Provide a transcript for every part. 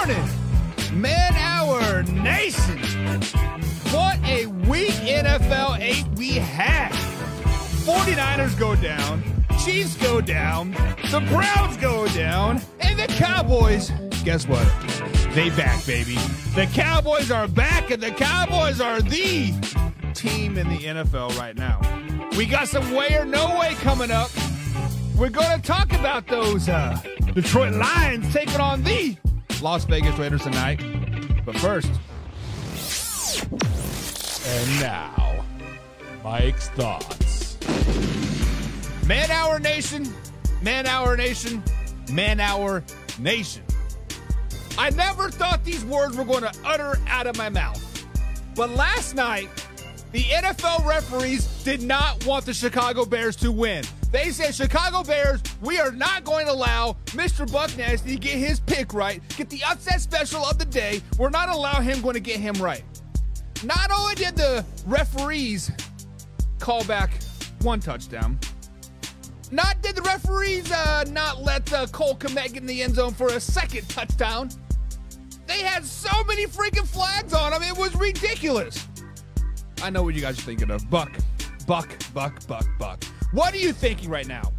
morning, Man Hour Nation. What a week NFL 8 we had. 49ers go down, Chiefs go down, the Browns go down, and the Cowboys, guess what? They back, baby. The Cowboys are back, and the Cowboys are the team in the NFL right now. We got some way or no way coming up. We're going to talk about those Detroit Lions taking on the Las Vegas Raiders tonight. But first, and now, Mike's thoughts. Man Hour Nation, Man Hour Nation, Man Hour Nation. I never thought these words were going to utter out of my mouth. But last night, the NFL referees did not want the Chicago Bears to win. They said, Chicago Bears, we are not going to allow Mr. Buck Nasty to get his pick right, get the upset special of the day. We're not allowing him going to get him right. Not only did the referees call back one touchdown, not did the referees not let Cole Kmet get in the end zone for a second touchdown. They had so many freaking flags on them, it was ridiculous. I know what you guys are thinking of. Buck. What are you thinking right now?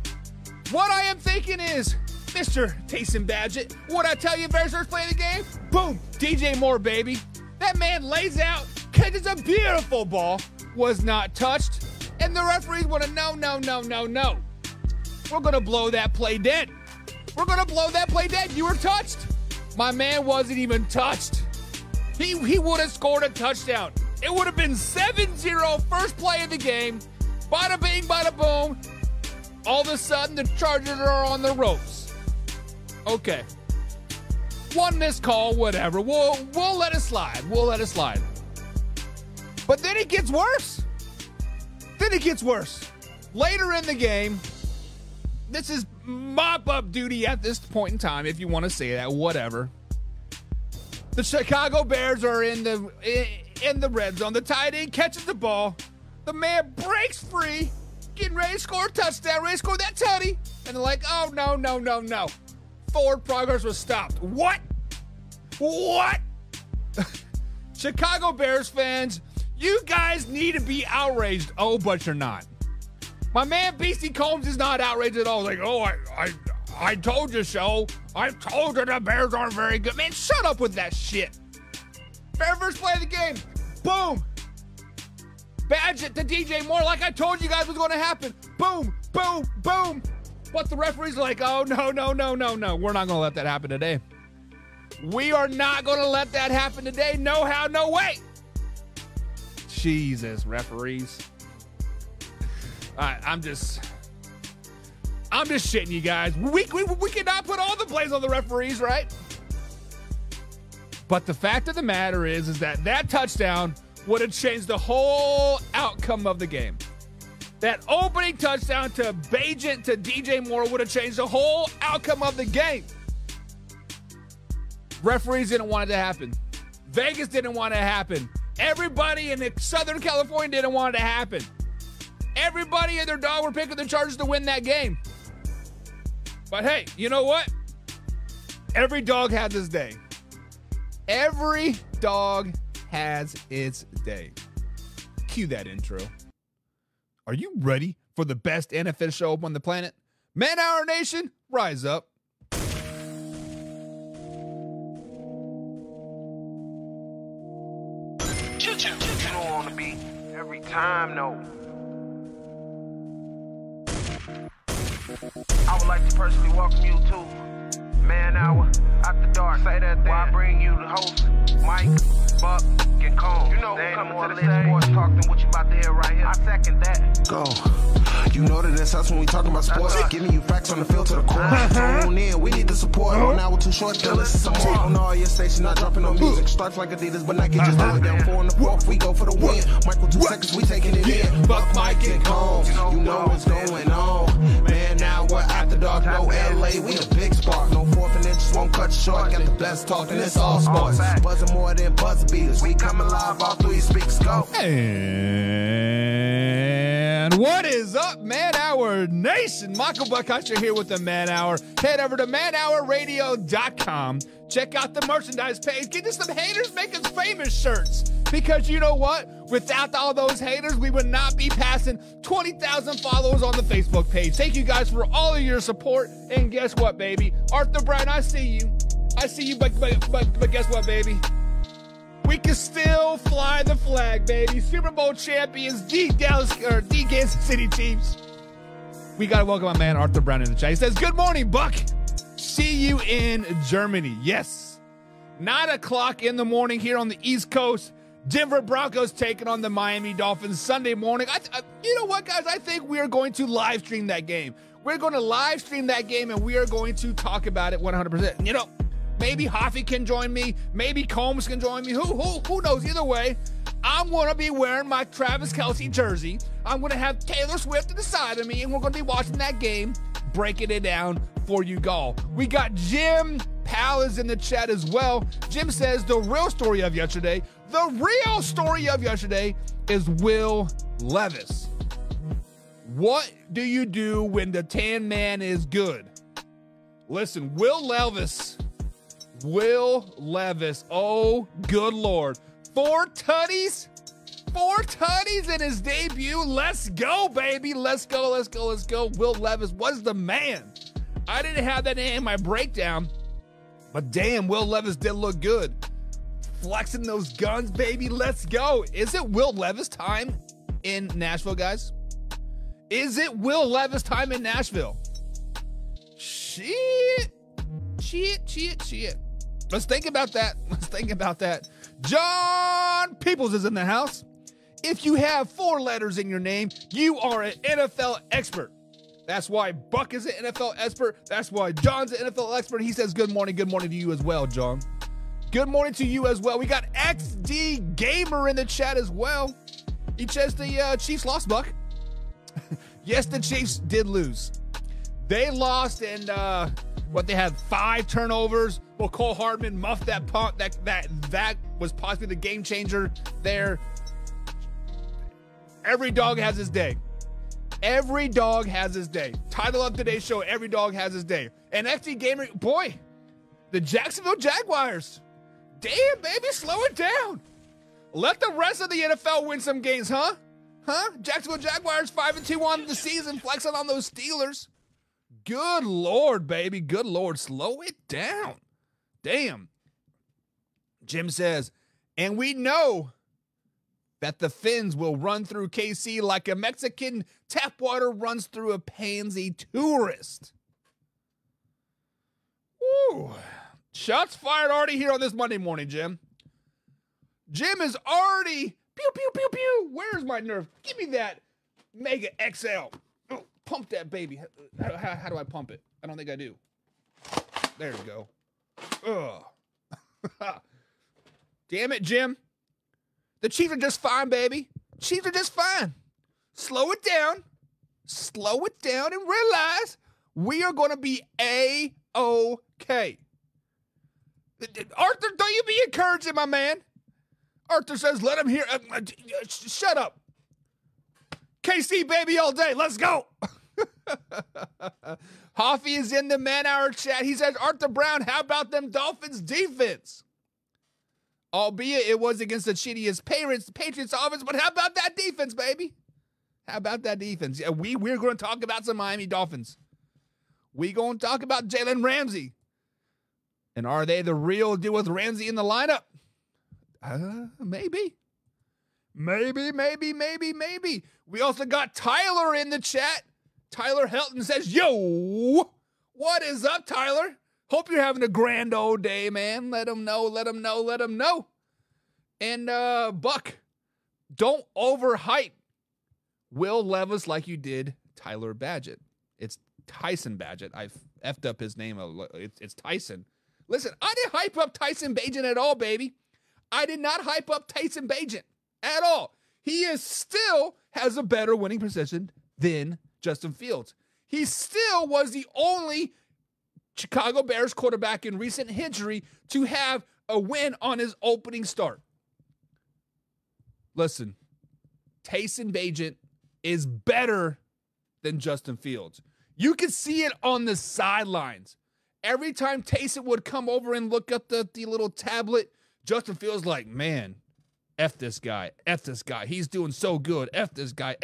What I am thinking is, Mr. Taysom Badgett, what I tell you very first play of the game? Boom, DJ Moore, baby. That man lays out, catches a beautiful ball, was not touched, and the referees want to no. We're going to blow that play dead. You were touched. My man wasn't even touched. He would have scored a touchdown. It would have been 7-0 first play of the game. Bada bing, bada boom. All of a sudden, the Chargers are on the ropes. Okay. One missed call, whatever. We'll let it slide. But then it gets worse. Later in the game, this is mop-up duty at this point in time, if you want to say that, whatever. The Chicago Bears are in the red zone. The tight end catches the ball. The man breaks free, getting ready to score a touchdown, ready to score that tutty. And they're like, oh, no. Forward progress was stopped. What? Chicago Bears fans, you guys need to be outraged. Oh, but you're not. My man Beastie Combs is not outraged at all. Like, oh, I told you so. I told you the Bears aren't very good. Man, shut up with that shit. Very first play of the game. Boom. Badgett to DJ Moore, like I told you guys was going to happen. Boom. But the referees are like, oh, no. We're not going to let that happen today. We are not going to let that happen today. No how, no way. Jesus, referees. All right, I'm just shitting you guys. We cannot put all the blame on the referees, right? But the fact of the matter is that touchdown would have changed the whole outcome of the game. That opening touchdown to Badgett to DJ Moore would have changed the whole outcome of the game. Referees didn't want it to happen. Vegas didn't want it to happen. Everybody in Southern California didn't want it to happen. Everybody and their dog were picking the Chargers to win that game. But hey, you know what? Every dog has its day. Every dog has its day. Cue that intro. Are you ready for the best NFL show on the planet? Man Hour Nation, rise up. You don't want to be every time, no. I would like to personally welcome you to Man Hour After Dark. Say that thing. While I bring you the host, Mike, Buck, and Cone. You know who's coming to the stage. Sports talk than what you about to hear right here. I second that. Go. You know that it's us when we talking about sports. Giving you facts on the field to the core. Tune in, we need the support. On hour too short, tell us some more. On all your stations, not dropping no music. Starts like Adidas, but Nike just throw it down 4 in the 4th. We go for the win. Michael 2 seconds, we taking it in. Buck, Mike, and Cone. You know what's going on. Man, now we're After Dark. No LA, we a big spark. No 4th and inches won't cut you short. Got the best talk, and it's all sports. Buzzing more than buzzer beaters. We coming live off 3 speakers. Go. And what is up, Man Hour Nation? Michael Buckheischer here with the Man Hour. Head over to manhourradio.com. Check out the merchandise page. Get us some haters, make us famous shirts. Because you know what? Without all those haters, we would not be passing 20,000 followers on the Facebook page. Thank you guys for all of your support. And guess what, baby? Arthur Brown, I see you. I see you, but guess what, baby? We can still fly the flag, baby. Super Bowl champions, the Kansas City Chiefs. We got to welcome my man Arthur Brown in the chat. He says, good morning, Buck. See you in Germany. Yes. 9 o'clock in the morning here on the East Coast. Denver Broncos taking on the Miami Dolphins Sunday morning. You know what, guys? I think we are going to live stream that game. We're going to live stream that game, and we are going to talk about it 100%. You know, maybe Hoffy can join me. Maybe Combs can join me. Who knows? Either way, I'm going to be wearing my Travis Kelce jersey. I'm going to have Taylor Swift to the side of me, and we're going to be watching that game, breaking it down for you all. We got Jim Powell is in the chat as well. Jim says the real story of yesterday is Will Levis. What do you do when the tan man is good? Listen, Will Levis, oh, good Lord. 4 tutties in his debut. Let's go, baby. Let's go. Will Levis was the man. I didn't have that in my breakdown, but damn, Will Levis did look good. Flexing those guns, baby. Let's go. Is it Will Levis time in Nashville, guys? Is it Will Levis time in Nashville? Shit. Let's think about that. John Peoples is in the house. If you have 4 letters in your name, you are an NFL expert. That's why Buck is an NFL expert. That's why John's an NFL expert. He says good morning to you as well, John. Good morning to you as well. We got XD Gamer in the chat as well. He says the Chiefs lost, Buck. Yes, the Chiefs did lose. They lost, and they had 5 turnovers. Well, Cole Hardman muffed that punt. That was possibly the game changer there. Every dog has his day. Every dog has his day. Title of today's show, every dog has his day. And XD Gamer, boy, the Jacksonville Jaguars. Damn, baby, slow it down. Let the rest of the NFL win some games, huh? Jacksonville Jaguars 5-2 on the season, flexing on those Steelers. Good Lord, baby. Good Lord. Slow it down. Damn. Jim says, and we know that the Finns will run through KC like a Mexican tap water runs through a pansy tourist. Woo. Shots fired already here on this Monday morning, Jim. Jim is already pew, pew, pew, pew. Where's my nerve? Give me that Mega XL. Oh, pump that baby. How do I pump it? I don't think I do. There we go. Ugh. Damn it, Jim. The Chiefs are just fine, baby. Chiefs are just fine. Slow it down. Slow it down and realize we are going to be A-OK. Arthur, don't you be encouraging, my man. Arthur says, let him hear. Shut up. KC, baby, all day. Let's go. Hoffy is in the man-hour chat. He says, Arthur Brown, how about them Dolphins defense? Albeit it was against the shittiest Patriots offense, but how about that defense, baby? How about that defense? Yeah, we're going to talk about some Miami Dolphins. We're going to talk about Jalen Ramsey. And are they the real deal with Ramsey in the lineup? Maybe. Maybe. We also got Tyler in the chat. Tyler Helton says, yo, what is up, Tyler? Hope you're having a grand old day, man. Let him know. And, Buck, don't overhype Will Levis like you did Tyler Badgett. It's Tyson Badgett. I've effed up his name. It's Tyson. Listen, I didn't hype up Tyson Bagent at all, baby. I did not hype up Tyson Bagent at all. He still has a better winning position than Justin Fields. He still was the only Chicago Bears quarterback in recent history to have a win on his opening start. Listen, Tyson Bagent is better than Justin Fields. You can see it on the sidelines. Every time Taysom would come over and look up the little tablet, Justin Fields like, man, F this guy. He's doing so good. F this guy.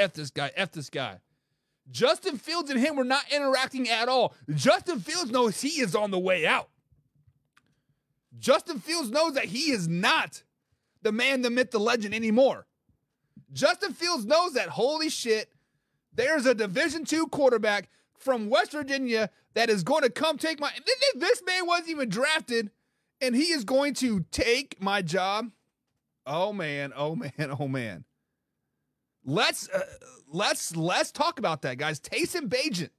Justin Fields and him were not interacting at all. Justin Fields knows he is on the way out. Justin Fields knows that he is not the man, the myth, the legend anymore. Justin Fields knows that, holy shit, there's a Division II quarterback from West Virginia that is going to come take my... This man wasn't even drafted, and he is going to take my job. Oh, man. Let's talk about that, guys. Taysom Bagent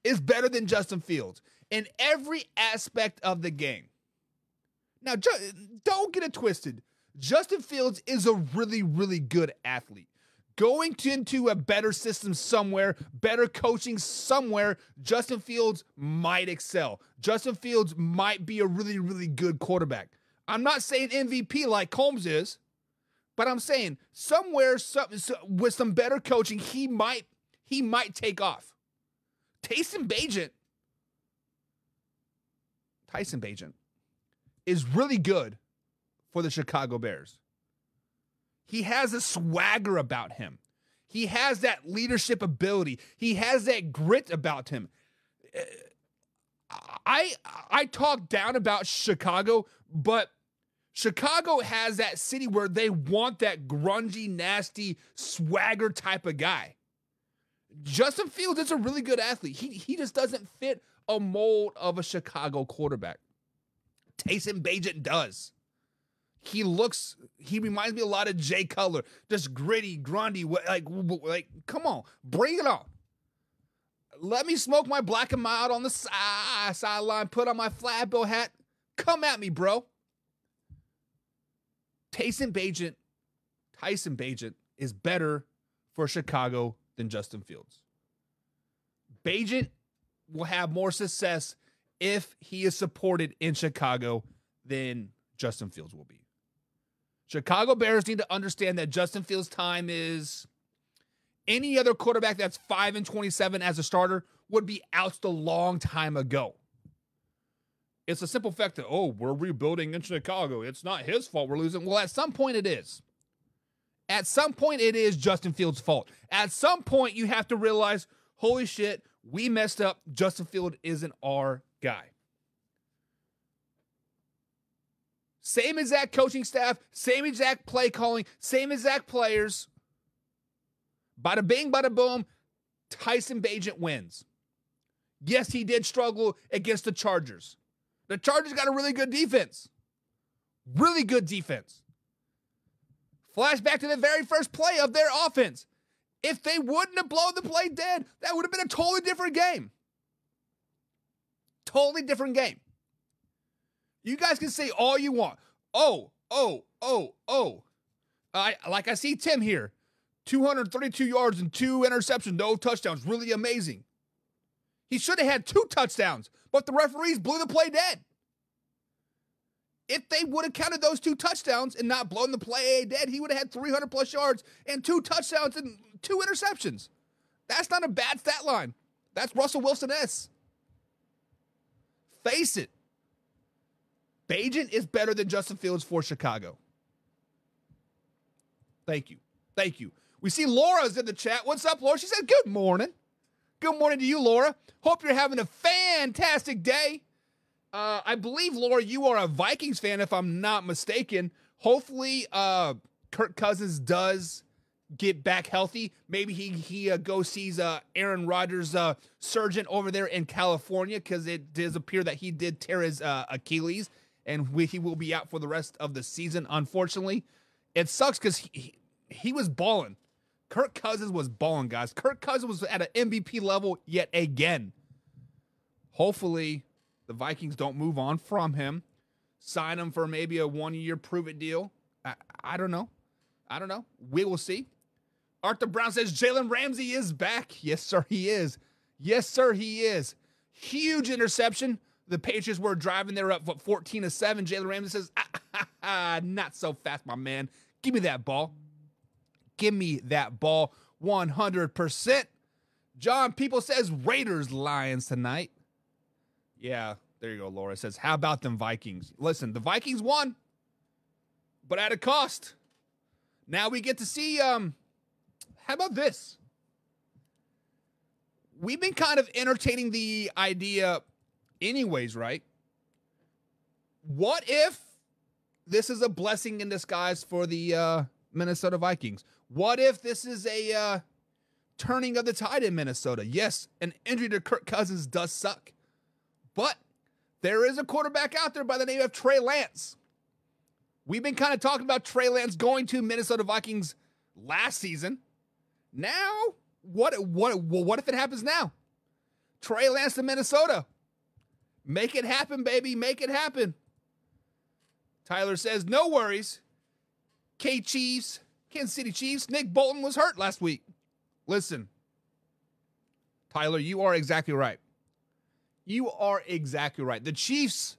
is better than Justin Fields in every aspect of the game. Now, don't get it twisted. Justin Fields is a really, really good athlete. Going into a better system somewhere, better coaching somewhere, Justin Fields might excel. Justin Fields might be a really, really good quarterback. I'm not saying MVP like Combs is, but I'm saying somewhere with some better coaching, he might take off. Tyson Bagent is really good for the Chicago Bears. He has a swagger about him. He has that leadership ability. He has that grit about him. I talk down about Chicago, but Chicago has that city where they want that grungy, nasty, swagger type of guy. Justin Fields is a really good athlete. He just doesn't fit a mold of a Chicago quarterback. Tyson Bagent does. He reminds me a lot of Jay Cutler. Just gritty, grungy, like, come on, bring it on. Let me smoke my black and mild on the sideline, put on my flat bill hat. Come at me, bro. Tyson Bagent is better for Chicago than Justin Fields. Bagent will have more success if he is supported in Chicago than Justin Fields will be. Chicago Bears need to understand that Justin Fields' time is any other quarterback that's 5-27 as a starter would be out the long time ago. It's a simple fact that, we're rebuilding in Chicago. It's not his fault we're losing. Well, at some point it is. At some point it is Justin Fields' fault. At some point you have to realize, holy shit, we messed up. Justin Fields isn't our guy. Same exact coaching staff, same exact play calling, same exact players. Bada bing, bada boom, Tyson Bagent wins. Yes, he did struggle against the Chargers. The Chargers got a really good defense. Really good defense. Flashback to the very first play of their offense. If they wouldn't have blown the play dead, that would have been a totally different game. Totally different game. You guys can say all you want. I see Tim here. 232 yards and 2 interceptions, no touchdowns. Really amazing. He should have had 2 touchdowns, but the referees blew the play dead. If they would have counted those 2 touchdowns and not blown the play dead, he would have had 300 plus yards and 2 touchdowns and 2 interceptions. That's not a bad stat line. That's Russell Wilson-esque. Face it. Bagent is better than Justin Fields for Chicago. Thank you. We see Laura's in the chat. What's up, Laura? She said, good morning. Good morning to you, Laura. Hope you're having a fantastic day. I believe, Laura, you are a Vikings fan, if I'm not mistaken. Hopefully, Kirk Cousins does get back healthy. Maybe he goes sees Aaron Rodgers' surgeon over there in California, because it does appear that he did tear his Achilles, and he will be out for the rest of the season, unfortunately. It sucks because he was balling. Kirk Cousins was balling, guys. Kirk Cousins was at an MVP level yet again. Hopefully, the Vikings don't move on from him. Sign him for maybe a 1-year prove-it deal. I don't know. We will see. Arthur Brown says Jalen Ramsey is back. Yes, sir, he is. Huge interception. The Patriots were driving. They were up, 14-7. Jalen Ramsey says, not so fast, my man. Give me that ball. 100%. John People says Raiders Lions tonight. Yeah, there you go, Laura. It says, how about them Vikings? Listen, the Vikings won, but at a cost. Now we get to see, how about this? We've been kind of entertaining the idea anyways, right? What if this is a blessing in disguise for the Minnesota Vikings? What if this is a turning of the tide in Minnesota? Yes, an injury to Kirk Cousins does suck. But there is a quarterback out there by the name of Trey Lance. We've been kind of talking about Trey Lance going to Minnesota Vikings last season. Now, what if it happens now? Trey Lance to Minnesota. Make it happen, baby. Make it happen. Tyler says, no worries. Kansas City Chiefs, Nick Bolton was hurt last week. Listen, Tyler, you are exactly right. You are exactly right. The Chiefs,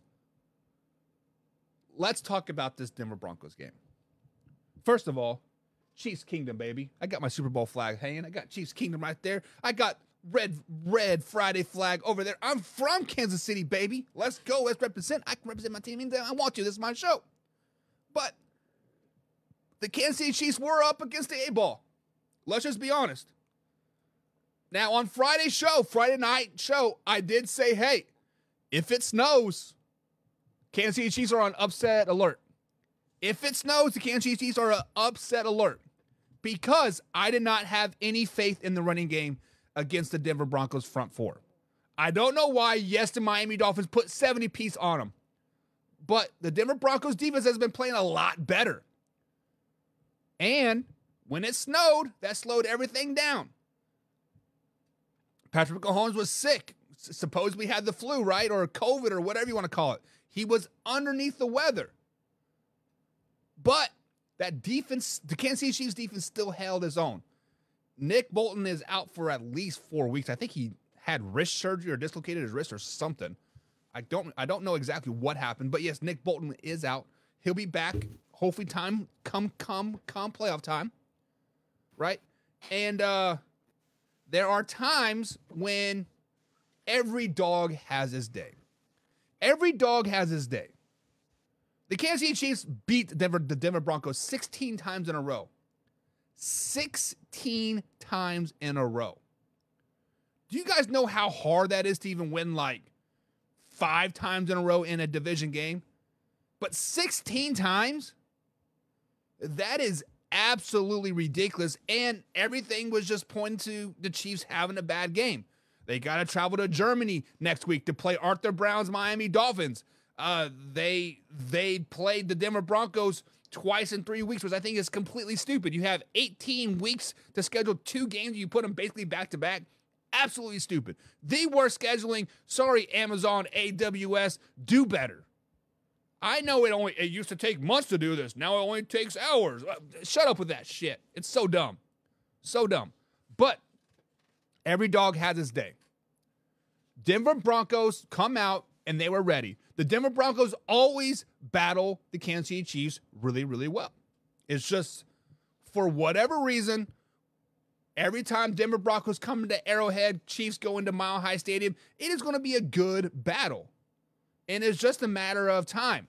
let's talk about this Denver Broncos game. First of all, Chiefs Kingdom, baby. I got my Super Bowl flag hanging. I got Chiefs Kingdom right there. I got red Friday flag over there. I'm from Kansas City, baby. Let's go. Let's represent. I can represent my team anytime I want to. This is my show. But the Kansas City Chiefs were up against the A-ball. Let's just be honest. Now, on Friday night show, I did say, hey, if it snows, Kansas City Chiefs are on upset alert. If it snows, the Kansas City Chiefs are on upset alert because I did not have any faith in the running game against the Denver Broncos front four. I don't know why. Yes, the Miami Dolphins put 70 piece on them, but the Denver Broncos defense has been playing a lot better. And when it snowed, that slowed everything down. Patrick Mahomes was sick. Supposedly had the flu, right? Or COVID or whatever you want to call it. He was underneath the weather. But that defense, the Kansas City Chiefs defense still held his own. Nick Bolton is out for at least 4 weeks. I think he had wrist surgery or dislocated his wrist or something. I don't know exactly what happened, but yes, Nick Bolton is out. He'll be back hopefully come playoff time. Right? And there are times when every dog has his day. Every dog has his day. The Kansas City Chiefs beat the Denver Broncos 16 times in a row. 16 times in a row. Do you guys know how hard that is to even win like 5 times in a row in a division game? But 16 times? That is absolutely ridiculous. And everything was just pointing to the Chiefs having a bad game. They got to travel to Germany next week to play Arthur Brown's Miami Dolphins. They played the Denver Broncos twice in 3 weeks, which I think is completely stupid. You have 18 weeks to schedule 2 games. You put them basically back to back. Absolutely stupid. The worst scheduling. Sorry, Amazon, AWS, do better. I know it used to take months to do this. Now it only takes hours. Shut up with that shit. It's so dumb. So dumb. But every dog has its day. Denver Broncos come out and they were ready. The Denver Broncos always battle the Kansas City Chiefs really, really well. It's just, for whatever reason, every time Denver Broncos come into Arrowhead, Chiefs go into Mile High Stadium, it is going to be a good battle. And it's just a matter of time.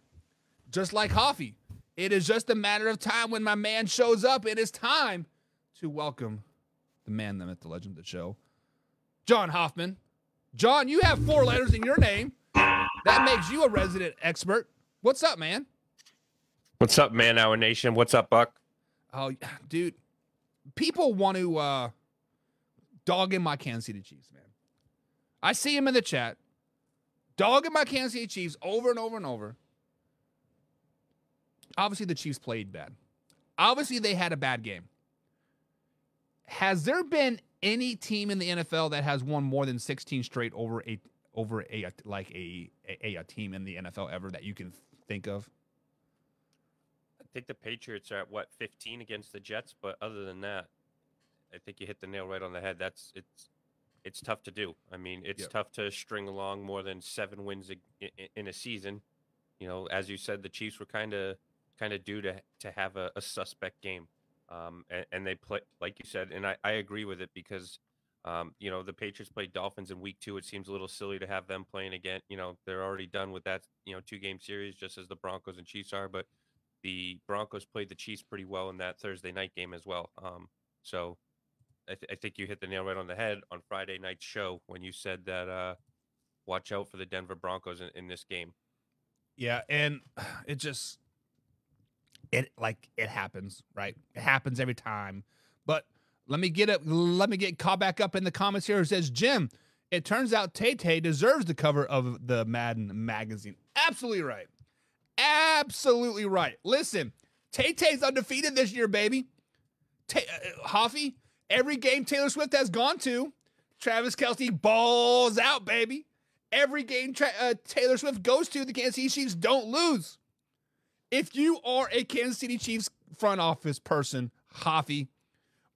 Just like Hoffy, it is just a matter of time when my man shows up. It is time to welcome the man, the myth, the legend, the show, John Hoffman. John, you have 4 letters in your name. That makes you a resident expert. What's up, man? What's up, Man Hour Nation? What's up, Buck? Oh, dude, people want to dog in my Kansas City Chiefs, man. I see him in the chat. Dogging my Kansas City Chiefs over and over and over. Obviously, the Chiefs played bad. Obviously, they had a bad game. Has there been any team in the NFL that has won more than 16 straight over a team in the NFL ever that you can think of? I think the Patriots are at 15 against the Jets, but other than that, I think you hit the nail right on the head. It's tough to do. I mean, it's tough to string along more than 7 wins in a season. You know, as you said, the Chiefs were kind of due to have a suspect game. And they play, like you said, and I agree with it, because The Patriots played Dolphins in week 2. It seems a little silly to have them playing again. They're already done with that, 2-game series, just as the Broncos and Chiefs are. But the Broncos played the Chiefs pretty well in that Thursday night game as well. So I think you hit the nail right on the head on Friday night's show when you said that watch out for the Denver Broncos in this game. Yeah, and it happens, right? It happens every time. But let me get caught back up in the comments here. It says, Jim, it turns out Tay-Tay deserves the cover of the Madden magazine. Absolutely right. Absolutely right. Listen, Tay-Tay's undefeated this year, baby. Hoffy, every game Taylor Swift has gone to, Travis Kelce balls out, baby. Every game Taylor Swift goes to, the Kansas City Chiefs don't lose. If you are a Kansas City Chiefs front office person, Hoffy,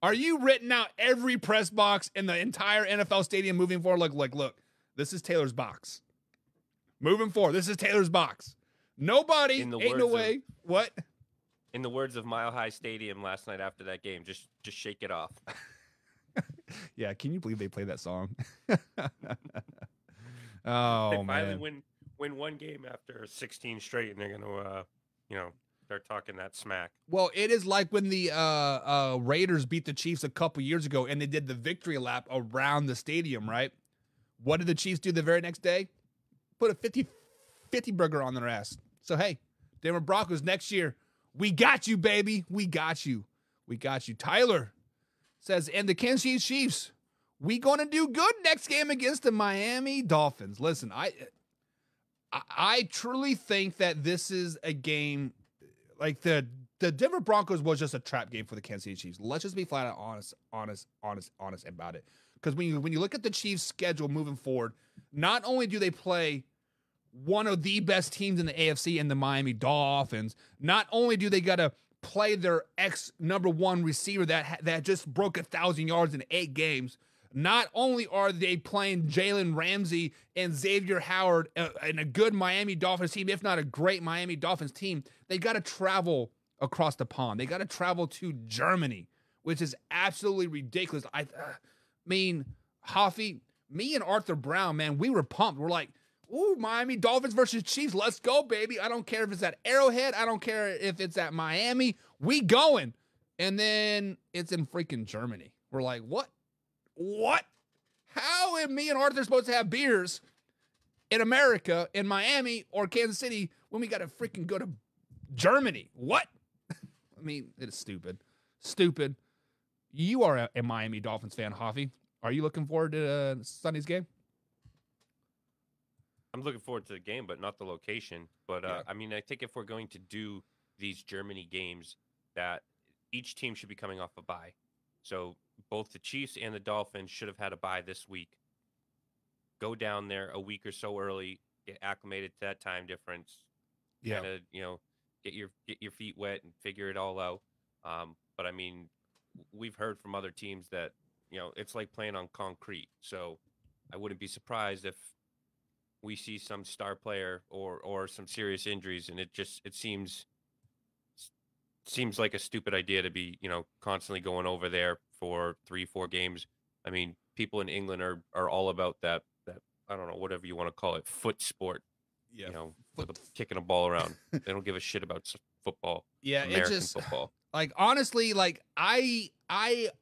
are you written out every press box in the entire NFL stadium moving forward? Look, this is Taylor's box. Moving forward, this is Taylor's box. Nobody, ain't no way. What? In the words of Mile High Stadium last night after that game, just shake it off. Yeah, can you believe they played that song? They finally win one game after 16 straight, and they're going to, start talking that smack. Well, it is like when the Raiders beat the Chiefs a couple years ago, and they did the victory lap around the stadium, right? What did the Chiefs do the very next day? Put a 50 burger on their ass. So, hey, Denver Broncos next year, we got you, baby. We got you. We got you. Tyler says, and the Kansas City Chiefs, we going to do good next game against the Miami Dolphins. Listen, I truly think that this is a game like the Denver Broncos was just a trap game for the Kansas City Chiefs. Let's just be flat out honest about it. Because when you look at the Chiefs' schedule moving forward, not only do they play one of the best teams in the AFC in the Miami Dolphins, not only do they got to play their number one receiver that just broke 1,000 yards in 8 games, not only are they playing Jalen Ramsey and Xavier Howard in a good Miami Dolphins team, if not a great Miami Dolphins team, they got to travel across the pond. They got to travel to Germany, which is absolutely ridiculous. I mean, Hoffy, me and Arthur Brown, man, we were pumped. We're like, ooh, Miami Dolphins versus Chiefs. Let's go, baby. I don't care if it's at Arrowhead. I don't care if it's at Miami. We going. And then it's in freaking Germany. We're like, what? What? How am me and Arthur supposed to have beers in America, in Miami, or Kansas City when we got to freaking go to Germany? What? I mean, it is stupid. Stupid. You are a Miami Dolphins fan, Hoffy. Are you looking forward to Sunday's game? I'm looking forward to the game, but not the location. But, yeah. I mean, I think if we're going to do these Germany games, that each team should be coming off a bye. So both the Chiefs and the Dolphins should have had a bye this week. Go down there a week or so early, get acclimated to that time difference. Yeah. Kinda, get your feet wet and figure it all out. But I mean, we've heard from other teams that, it's like playing on concrete. So I wouldn't be surprised if we see some star player or some serious injuries, and it seems like a stupid idea to be, constantly going over there for 3-4 games. I mean, people in England are all about that I don't know, whatever you want to call it, foot sport. Yeah. Kicking a ball around. They don't give a shit about football. Yeah, American football. Like, honestly, like I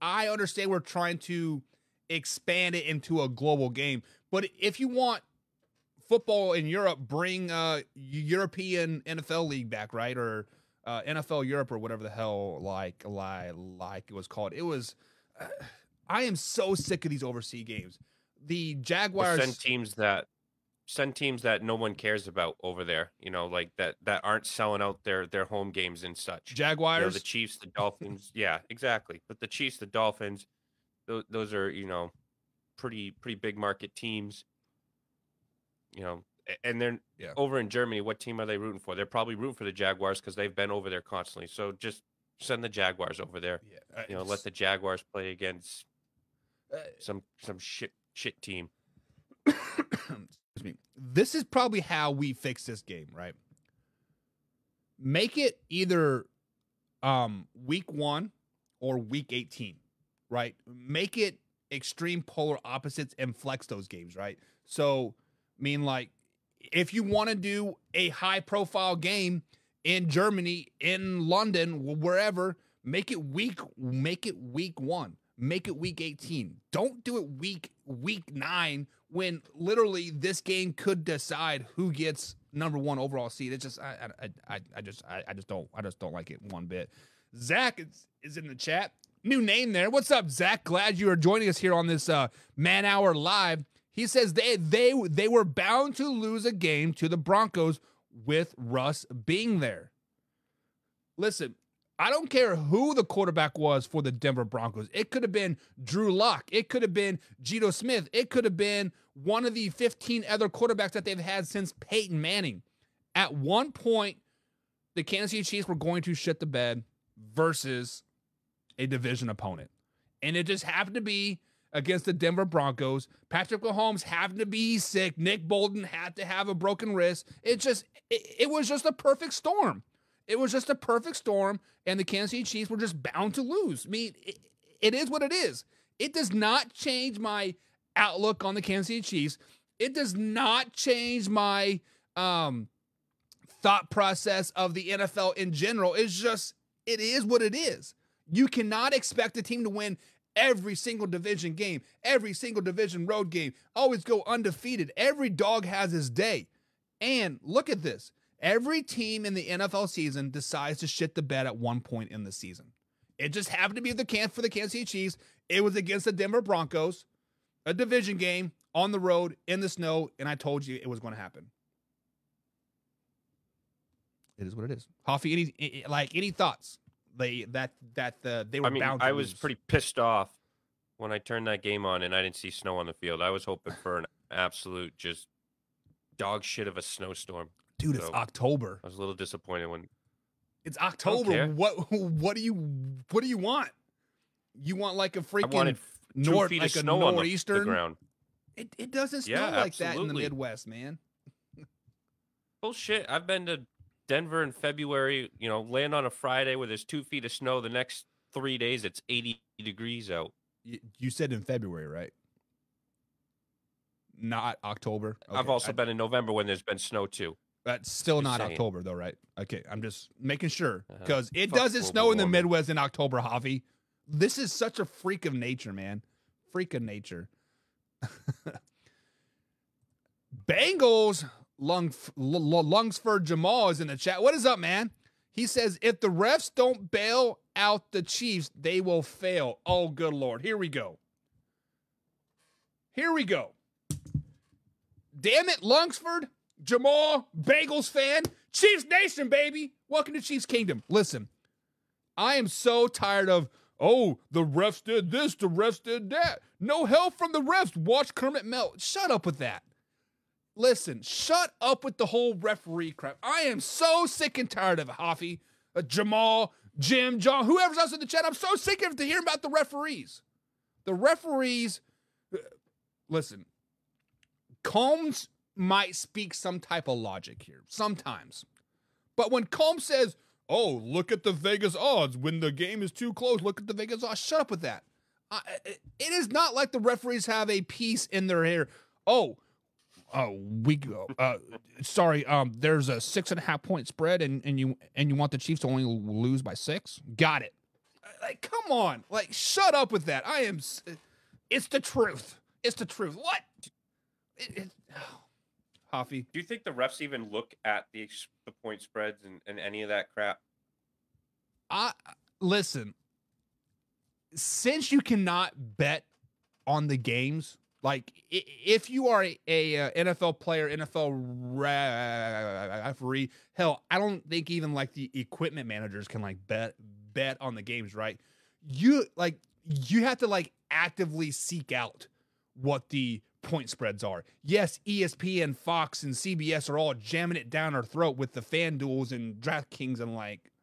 understand we're trying to expand it into a global game, but if you want football in Europe, bring European NFL League back, right? Or NFL Europe or whatever the hell like it was called. It was I am so sick of these overseas games. The Jaguars send teams that no one cares about over there, like that aren't selling out their home games and such. Jaguars, the Chiefs, the Dolphins. Yeah, exactly. But the Chiefs, the Dolphins, those are, pretty big market teams. And they're over in Germany. What team are they rooting for? They're probably rooting for the Jaguars because they've been over there constantly. So just send the Jaguars over there. Yeah, let the Jaguars play against some shit team. Excuse me. This is probably how we fix this game, right? Make it either week 1 or week 18, right? Make it extreme polar opposites and flex those games, right? So, I mean, like, if you want to do a high-profile game in Germany, in London, wherever, make it week 1. Make it week 18. Don't do it week 9 when literally this game could decide who gets number 1 overall seed. It's just I just don't like it one bit. Zach is in the chat. New name there. What's up, Zach? Glad you are joining us here on this Man Hour Live. He says they were bound to lose a game to the Broncos with Russ being there. Listen, I don't care who the quarterback was for the Denver Broncos. It could have been Drew Lock. It could have been Geno Smith. It could have been one of the 15 other quarterbacks that they've had since Peyton Manning. At one point, the Kansas City Chiefs were going to shit the bed versus a division opponent. And it just happened to be against the Denver Broncos. Patrick Mahomes happened to be sick. Nick Bolton had to have a broken wrist. It was just a perfect storm. It was just a perfect storm, and the Kansas City Chiefs were just bound to lose. I mean, it is what it is. It does not change my outlook on the Kansas City Chiefs. It does not change my thought process of the NFL in general. It's just, it is what it is. You cannot expect a team to win every single division game, every single division road game, always go undefeated. Every dog has his day. And look at this. Every team in the NFL season decides to shit the bed at one point in the season. It just happened to be for the Kansas City Chiefs. It was against the Denver Broncos, a division game on the road in the snow, and I told you it was going to happen. It is what it is. Hoffy, any thoughts? They were bound to I was lose. pretty pissed off when I turned that game on and I didn't see snow on the field. I was hoping for an absolute just dog shit of a snowstorm. Dude, it's October. I was a little disappointed when it's October. What do you want? You want like a freaking northeastern? The ground. It doesn't snow like that in the Midwest, man. Bullshit. I've been to Denver in February, land on a Friday where there's 2 feet of snow. The next 3 days, it's 80 degrees out. You said in February, right? Not October. Okay. I've also been in November when there's been snow too. That's still not October, though, right? Okay, I'm just making sure because it doesn't snow in the Midwest in October, Javi. This is such a freak of nature, man. Freak of nature. Bengals, Lungsford Jamal is in the chat. What is up, man? He says, if the refs don't bail out the Chiefs, they will fail. Oh, good Lord. Here we go. Damn it, Lungsford, Jamal, Bengals fan, Chiefs Nation, baby. Welcome to Chiefs Kingdom. Listen, I am so tired of, the refs did this, the refs did that. No help from the refs. Watch Kermit melt. Shut up with that. Listen, shut up with the whole referee crap. I am so sick and tired of it, Hoffy, Jamal, Jim, John, whoever's else in the chat. I'm so sick of to hear about the referees. The referees, listen, Combs might speak some type of logic here sometimes. But when Combs says, look at the Vegas odds. When the game is too close, look at the Vegas odds. Shut up with that. It is not like the referees have a piece in their hair. We go. Sorry. There's a 6.5 point spread, and you want the Chiefs to only lose by 6. Got it. Like, come on. Like, shut up with that. It's the truth. It's the truth. What? Hoffy. Do you think the refs even look at the point spreads and any of that crap? Listen. Since you cannot bet on the games. Like, if you are a NFL player, NFL referee, hell, I don't think even like the equipment managers can like bet on the games, right? You have to like actively seek out what the point spreads are. Yes, ESPN, Fox, and CBS are all jamming it down our throat with the FanDuels and DraftKings and like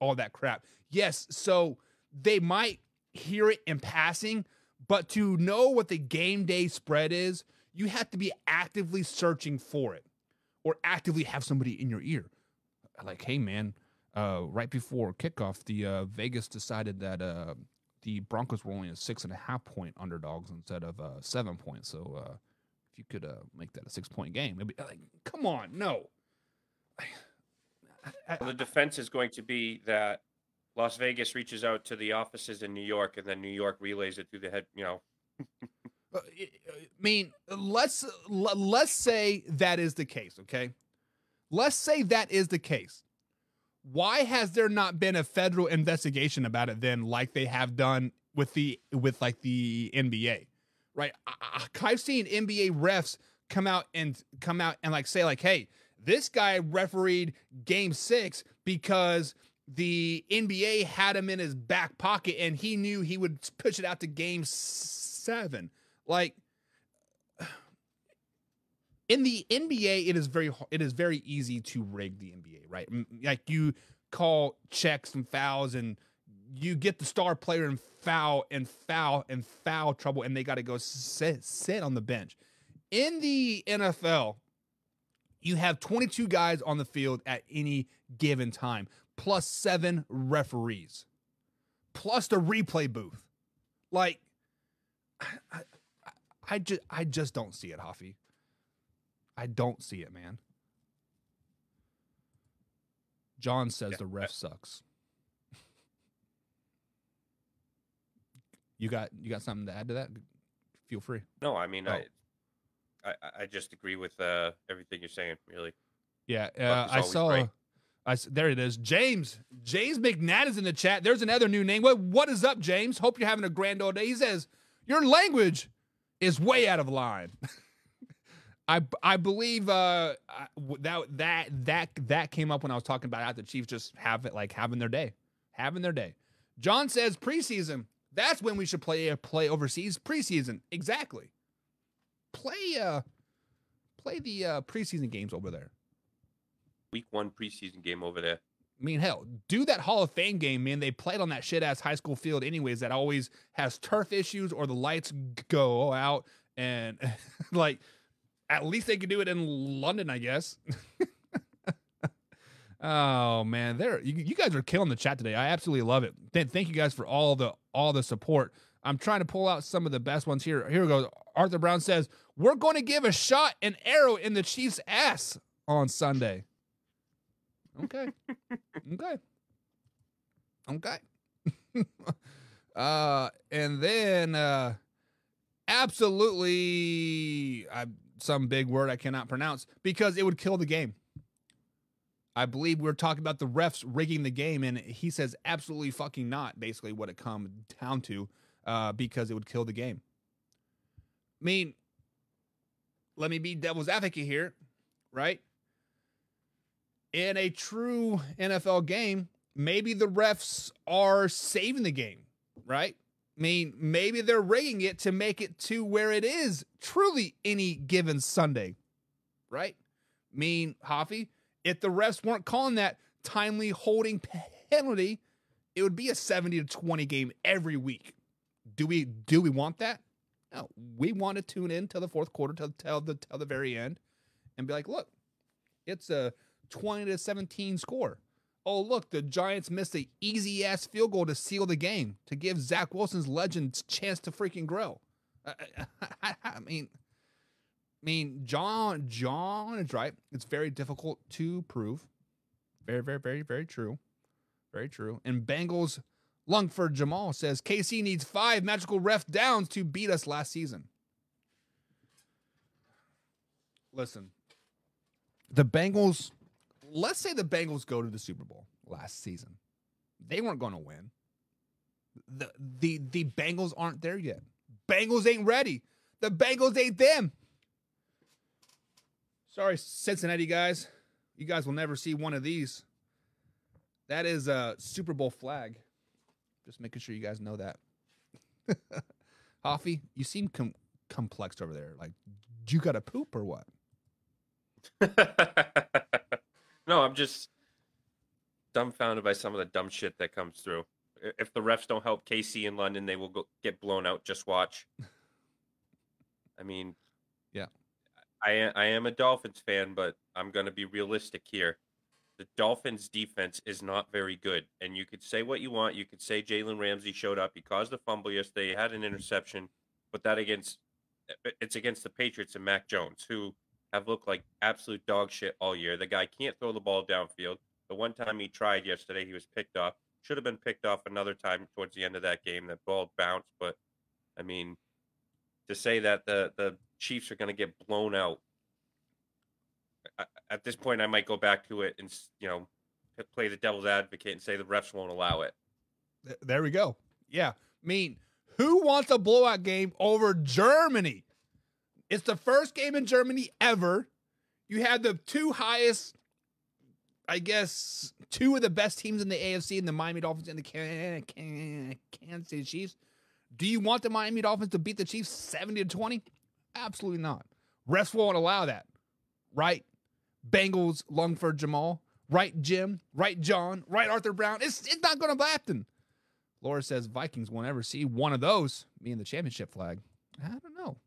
all that crap. Yes, so they might hear it in passing. But to know what the game day spread is, you have to be actively searching for it or actively have somebody in your ear. Like, hey, man, right before kickoff, the Vegas decided that the Broncos were only a 6.5-point underdogs instead of 7 points. So if you could make that a 6-point game, it'd be like, come on, no. Well, the defense is going to be that Las Vegas reaches out to the offices in New York, and then New York relays it through the head. I mean, let's say that is the case, okay? Let's say that is the case. Why has there not been a federal investigation about it then, like they have done with the NBA, right? I've seen NBA refs come out and like say like, hey, this guy refereed Game 6 because the NBA had him in his back pocket and he knew he would push it out to Game 7. Like, in the NBA, it is very easy to rig the NBA, right? Like, you call checks and fouls, and you get the star player in foul trouble, and they got to go sit on the bench. In the NFL, you have 22 guys on the field at any given time, plus 7 referees, plus the replay booth. Like, I just don't see it, Hoffy. I don't see it, man. John says the ref sucks. You got something to add to that? Feel free. No, I mean, I just agree with everything you're saying, really. Yeah, I saw. There it is. James McNatt is in the chat. There's another new name. What is up, James? Hope you're having a grand old day. He says, your language is way out of line. I believe that came up when I was talking about how the Chiefs just having their day. John says preseason. That's when we should play overseas. Preseason. Exactly. Play the preseason games over there. Week 1 preseason game over there. I mean, hell, do that Hall of Fame game, man. They played on that shit-ass high school field anyways that always has turf issues or the lights go out. And, like, at least they could do it in London, I guess. Oh, man. You guys are killing the chat today. I absolutely love it. Thank you guys for all the support. I'm trying to pull out some of the best ones here. Here we go. Arthur Brown says, we're going to give a shot, an arrow in the Chiefs' ass on Sunday. Okay. And then absolutely some big word I cannot pronounce because it would kill the game. I believe we're talking about the refs rigging the game, and he says absolutely fucking not, basically what it comes down to, because it would kill the game. I mean, let me be devil's advocate here, right? In a true NFL game, maybe the refs are saving the game, right? I mean, maybe they're rigging it to make it to where it is truly any given Sunday, right? I mean, Hoffy, if the refs weren't calling that timely holding penalty, it would be a 70-20 game every week. Do we want that? No, we want to tune in till the fourth quarter, till the very end, and be like, look, it's a 20-17 score. Oh, look, the Giants missed an easy-ass field goal to seal the game, to give Zach Wilson's legend a chance to freaking grow. I mean, John is right. It's very difficult to prove. Very, very, very, very true. Very true. And Bengals Lungford Jamal says, KC needs 5 magical ref downs to beat us last season. Listen, the Bengals... Let's say the Bengals go to the Super Bowl last season. They weren't going to win. The Bengals aren't there yet. Bengals ain't ready. The Bengals ain't them. Sorry, Cincinnati guys. You guys will never see one of these. That is a Super Bowl flag. Just making sure you guys know that. Hoffy, you seem complex over there. Like, you got to poop or what? No, I'm just dumbfounded by some of the dumb shit that comes through. If the refs don't help KC in London, they will get blown out. Just watch. I mean, yeah, I am a Dolphins fan, but I'm going to be realistic here. the Dolphins' defense is not very good. And you could say what you want. You could say Jalen Ramsey showed up. He caused a fumble yesterday. He had an interception. But it's against the Patriots and Mac Jones, who have looked like absolute dog shit all year. The guy can't throw the ball downfield. The one time he tried yesterday, he was picked off. Should have been picked off another time towards the end of that game. That ball bounced. But, I mean, to say that the Chiefs are going to get blown out, at this point, I might go back to it and, play the devil's advocate and say the refs won't allow it. There we go. Yeah. I mean, who wants a blowout game over Germany? It's the first game in Germany ever. You have the two highest, I guess, two of the best teams in the AFC, in the Miami Dolphins and the Kansas City Chiefs. Do you want the Miami Dolphins to beat the Chiefs 70-20? Absolutely not. Refs won't allow that. Right? Bengals, Longford Jamal. Right, Jim. Right, John. Right, Arthur Brown. It's not going to happen. Laura says Vikings won't ever see one of those, meaning the championship flag. I don't know.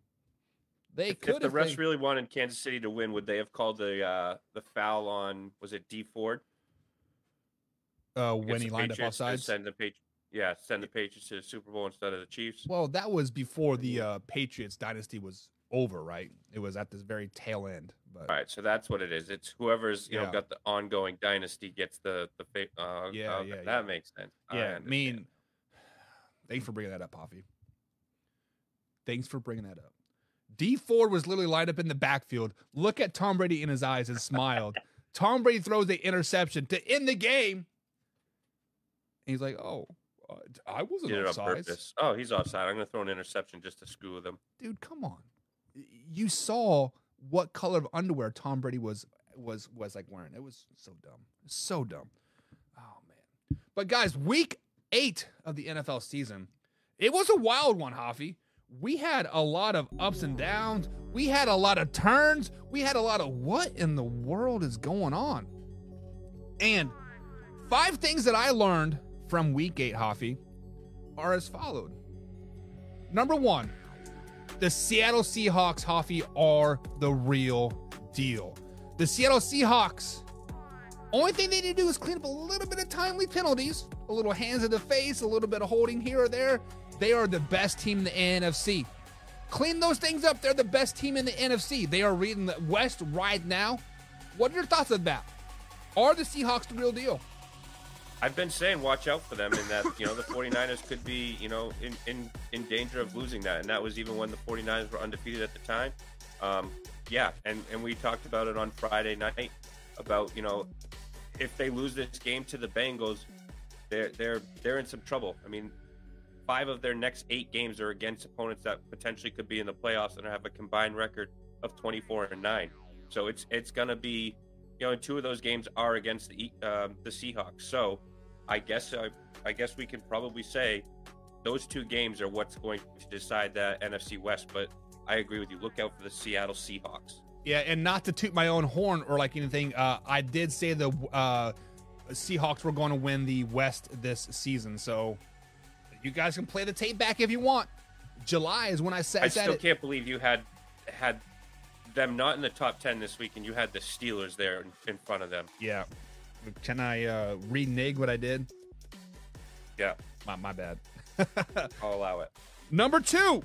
They could. If the refs really wanted Kansas City to win, would they have called the foul on, was it D Ford? When he lined up off sides? Send the Patriots to the Super Bowl instead of the Chiefs. Well, that was before the Patriots dynasty was over, right? It was at this very tail end. But all right, so that's what it is. It's whoever's got the ongoing dynasty gets the that makes sense. Yeah, I mean, thanks for bringing that up, Hoffy. Thanks for bringing that up. D Ford was literally lined up in the backfield. Look at Tom Brady in his eyes and smiled. Tom Brady throws the interception to end the game. And he's like, "Oh, I wasn't offside." Oh, he's offside. I'm going to throw an interception just to screw with him. Dude, come on. You saw what color of underwear Tom Brady was like wearing. It was so dumb. So dumb. Oh, man. But, guys, week 8 of the NFL season, it was a wild one, Hoffy. We had a lot of ups and downs. We had a lot of turns. We had a lot of what in the world is going on? And 5 things that I learned from week 8, Hoffy, are as followed. Number 1, the Seattle Seahawks, Hoffy, are the real deal. The Seattle Seahawks, only thing they need to do is clean up a little bit of timely penalties, a little hands in the face, a little bit of holding here or there. They are the best team in the NFC. Clean those things up. They're the best team in the NFC. They are reading the West right now. What are your thoughts on that? Are the Seahawks the real deal? I've been saying watch out for them, and that the 49ers could be in danger of losing that, and that was even when the 49ers were undefeated at the time. And we talked about it on Friday night about if they lose this game to the Bengals, they're in some trouble. I mean, 5 of their next 8 games are against opponents that potentially could be in the playoffs and have a combined record of 24-9. So it's gonna be, and 2 of those games are against the Seahawks. So I guess we can probably say those 2 games are what's going to decide that NFC West. But I agree with you. Look out for the Seattle Seahawks. Yeah, and not to toot my own horn or like anything, I did say the Seahawks were going to win the West this season. So you guys can play the tape back if you want. July is when I said. I still can't believe you had them not in the top 10 this week, and you had the Steelers there in front of them. Yeah. Can I renege what I did? Yeah. My bad. I'll allow it. Number 2,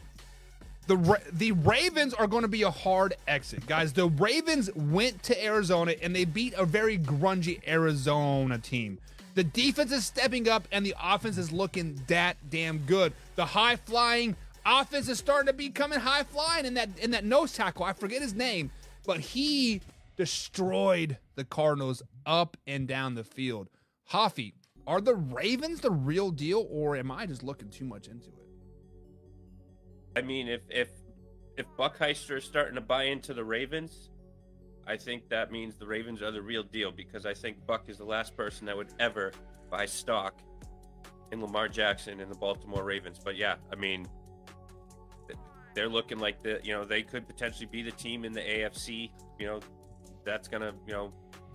the Ravens are going to be a hard exit. Guys, the Ravens went to Arizona, and they beat a very grungy Arizona team. The defense is stepping up, and the offense is looking that damn good. The high-flying offense is starting to becoming high-flying in that nose tackle. I forget his name, but he destroyed the Cardinals up and down the field. Hoffy, are the Ravens the real deal, or am I just looking too much into it? I mean, if Buckheister is starting to buy into the Ravens, I think that means the Ravens are the real deal, because I think Buck is the last person that would ever buy stock in Lamar Jackson and the Baltimore Ravens. But yeah, I mean, they're looking like they could potentially be the team in the AFC, that's going to,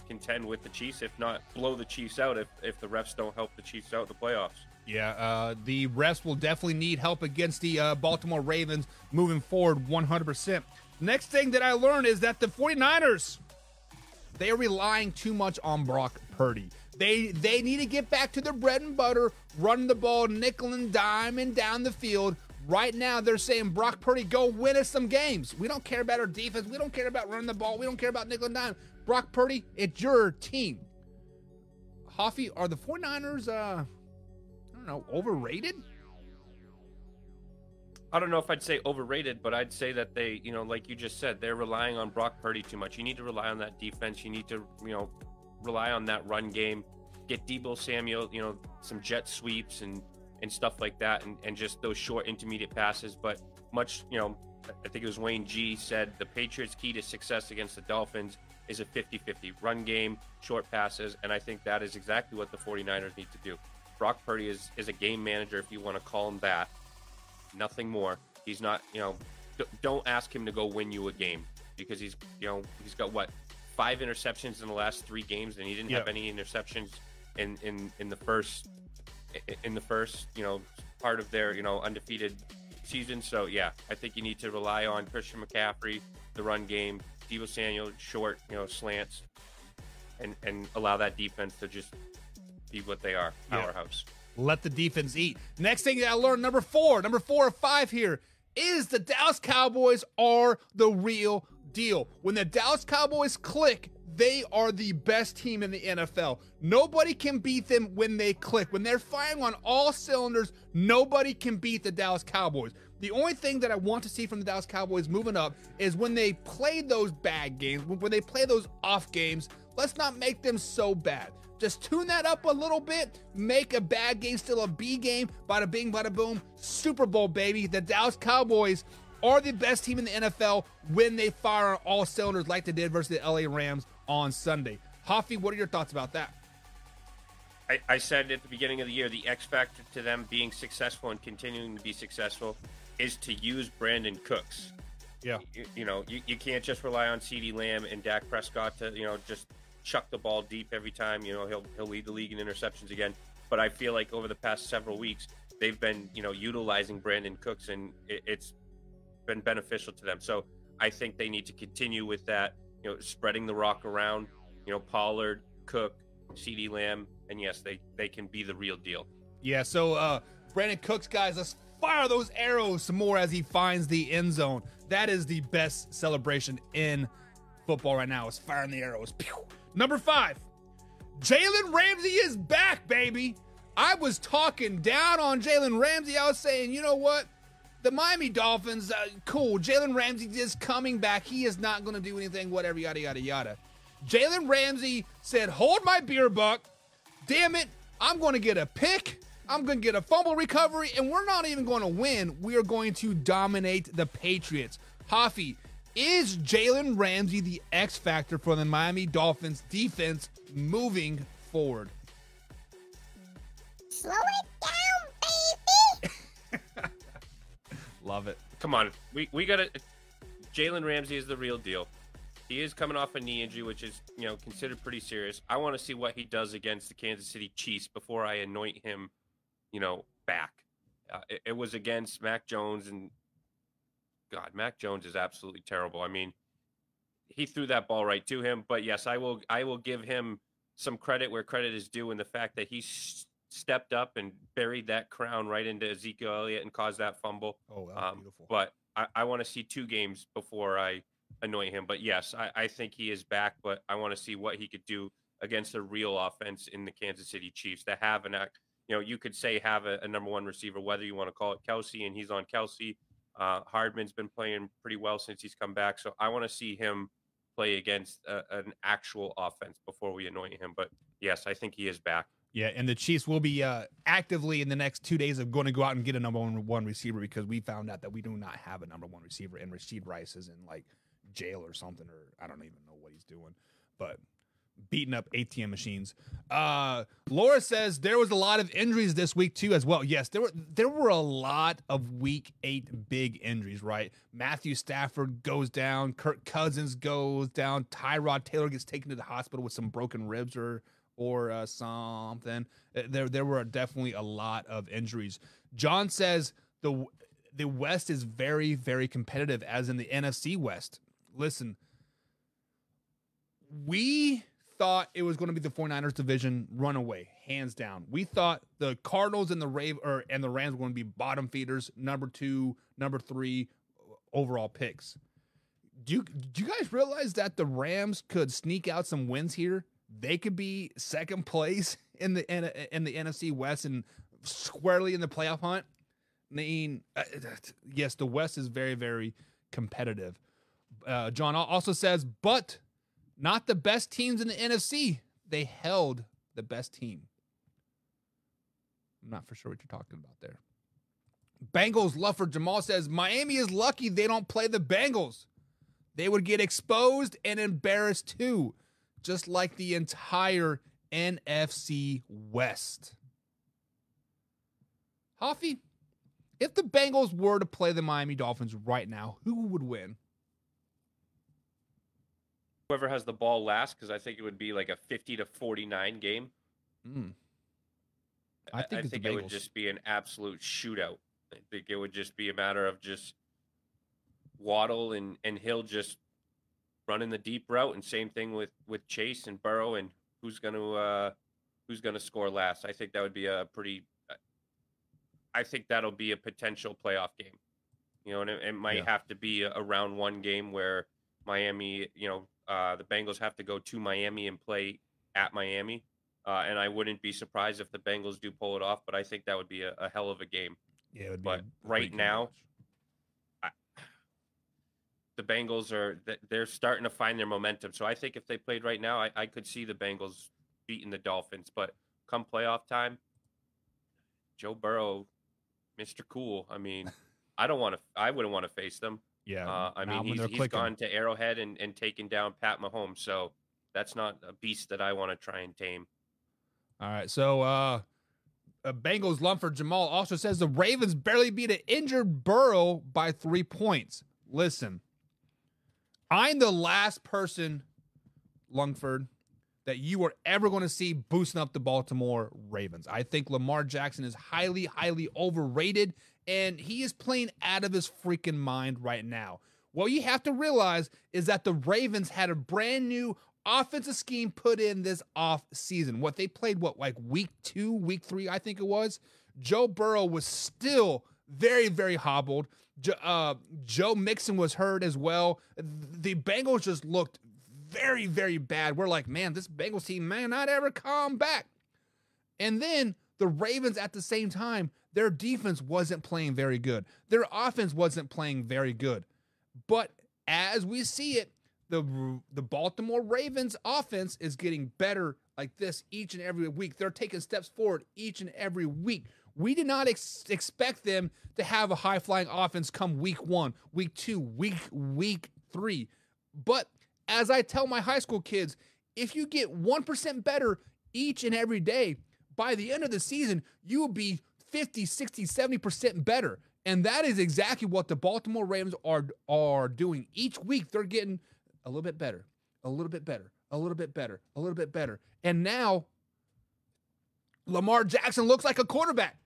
contend with the Chiefs, if not blow the Chiefs out if the refs don't help the Chiefs out in the playoffs. Yeah, the refs will definitely need help against the Baltimore Ravens moving forward 100%. Next thing that I learned is that the 49ers, They are relying too much on Brock Purdy. They need to get back to their bread and butter, running the ball nickel and dime and down the field. Right now, they're saying, Brock Purdy, go win us some games. We don't care about our defense. We don't care about running the ball. We don't care about nickel and dime. Brock Purdy, it's your team. Hoffy, are the 49ers, I don't know, overrated? I don't know if I'd say overrated, but I'd say that they, like you just said, they're relying on Brock Purdy too much. You need to rely on that defense. You need to, rely on that run game. Get Deebo Samuel, some jet sweeps and stuff like that, and just those short intermediate passes. But much, I think it was Wayne G said the Patriots' key to success against the Dolphins is a 50-50 run game, short passes, and I think that is exactly what the 49ers need to do. Brock Purdy is a game manager, if you want to call him that. Nothing more. He's not, don't ask him to go win you a game, because he's got what, 5 interceptions in the last 3 games, and he didn't have any interceptions in the first part of their undefeated season. So yeah, I think you need to rely on Christian McCaffrey, the run game, Deebo Samuel, short slants, and allow that defense to just be what they are, powerhouse. Let the defense eat. Next thing that I learned, number 4 or 5 here, is the Dallas Cowboys are the real deal. When the Dallas Cowboys click, they are the best team in the NFL. Nobody can beat them when they click. When they're firing on all cylinders, nobody can beat the Dallas Cowboys. The only thing that I want to see from the Dallas Cowboys moving up is when they play those bad games, when they play those off games, let's not make them so bad. Just tune that up a little bit, make a bad game still a B game, bada bing, bada boom, Super Bowl, baby. The Dallas Cowboys are the best team in the NFL when they fire on all cylinders like they did versus the LA Rams on Sunday. Hoffy, what are your thoughts about that? I said at the beginning of the year, the X factor to them being successful and continuing to be successful is to use Brandon Cooks. Yeah. You can't just rely on CeeDee Lamb and Dak Prescott to, just chuck the ball deep every time. He'll lead the league in interceptions again. But I feel like over the past several weeks, they've been, utilizing Brandon Cooks, and it's been beneficial to them. So I think they need to continue with that, spreading the rock around, Pollard, Cook, CeeDee Lamb, and yes, they can be the real deal. Yeah, so Brandon Cooks, guys, let's fire those arrows some more as he finds the end zone. That is the best celebration in football right now, is firing the arrows. Pew. Number 5, Jalen Ramsey is back, baby. I was talking down on Jalen Ramsey. I was saying, you know what? The Miami Dolphins, cool. Jalen Ramsey is coming back. He is not going to do anything, whatever, yada, yada, yada. Jalen Ramsey said, hold my beer, Buck. Damn it. I'm going to get a pick. I'm going to get a fumble recovery, and we're not even going to win. We are going to dominate the Patriots. Hoffy, is Jalen Ramsey the X factor for the Miami Dolphins defense moving forward? Slow it down, baby. Love it. Come on. We got to... Jalen Ramsey is the real deal. He is coming off a knee injury, which is, considered pretty serious. I want to see what he does against the Kansas City Chiefs before I anoint him, back. It was against Mac Jones, and God, Mac Jones is absolutely terrible. I mean, he threw that ball right to him, but yes, I will give him some credit where credit is due in the fact that he stepped up and buried that crown right into Ezekiel Elliott and caused that fumble. Oh, that was beautiful. But I want to see 2 games before I anoint him. But yes, I think he is back, but I want to see what he could do against a real offense in the Kansas City Chiefs that have you could say have a number 1 receiver, whether you want to call it Kelsey, and he's on Kelsey. Hardman's been playing pretty well since he's come back. So I want to see him play against an actual offense before we anoint him. But yes, I think he is back. Yeah, and the Chiefs will be actively in the next 2 days of going to go out and get a number 1 receiver, because we found out that we do not have a number 1 receiver, and Rasheed Rice is in jail or something, or I don't even know what he's doing, but beating up ATM machines. Laura says there was a lot of injuries this week too as well. Yes, there were a lot of week 8 big injuries, right? Matthew Stafford goes down, Kirk Cousins goes down, Tyrod Taylor gets taken to the hospital with some broken ribs or something. There were definitely a lot of injuries. John says the West is very, very competitive, as in the NFC West. Listen, we thought it was going to be the 49ers division runaway, hands down. We thought the Cardinals and the Rams were going to be bottom feeders, number 2, number 3 overall picks. Do you guys realize that the Rams could sneak out some wins here? They could be second place in the NFC West and squarely in the playoff hunt. I mean, yes, the West is very, very competitive. John also says, but not the best teams in the NFC. They held the best team. I'm not for sure what you're talking about there. Bengals lover Jamal says, Miami is lucky they don't play the Bengals. They would get exposed and embarrassed too, just like the entire NFC West. Hoffy, if the Bengals were to play the Miami Dolphins right now, who would win? Whoever has the ball last, because I think it would be like a 50-49 game. I think it would just be an absolute shootout. I think it would just be a matter of just Waddle and Hill just running the deep route, and same thing with Chase and Burrow, and who's gonna score last. I think that would be I think that'll be a potential playoff game. You know, and it might have to be a round 1 game where Miami, the Bengals have to go to Miami and play at Miami. And I wouldn't be surprised if the Bengals do pull it off, but I think that would be a hell of a game. Yeah, it would be. But right now, the Bengals they're starting to find their momentum. So I think if they played right now, I could see the Bengals beating the Dolphins. But come playoff time, Joe Burrow, Mr. Cool. I mean, I wouldn't want to face them. Yeah. I mean, he's gone to Arrowhead and taken down Pat Mahomes. So that's not a beast that I want to try and tame. All right. So, Bengals Lumford Jamal also says the Ravens barely beat an injured Burrow by 3 points. Listen, I'm the last person, Lungford, that you are ever going to see boosting up the Baltimore Ravens. I think Lamar Jackson is highly, highly overrated, and he is playing out of his freaking mind right now. What you have to realize is that the Ravens had a brand new offensive scheme put in this off season. What they played, like week 2, week 3, I think it was. Joe Burrow was still very, very hobbled. Joe Mixon was hurt as well. The Bengals just looked very, very bad. We're like, man, this Bengals team may not ever come back. And then the Ravens at the same time, their defense wasn't playing very good. Their offense wasn't playing very good. But as we see it, the Baltimore Ravens offense is getting better like this each and every week. They're taking steps forward each and every week. We did not expect them to have a high-flying offense come week 1, week 2, week 3. But as I tell my high school kids, if you get 1% better each and every day, by the end of the season, you will be 50, 60, 70% better. And that is exactly what the Baltimore Ravens are doing. Each week, they're getting a little bit better, a little bit better, a little bit better, a little bit better. And now, Lamar Jackson looks like a quarterback.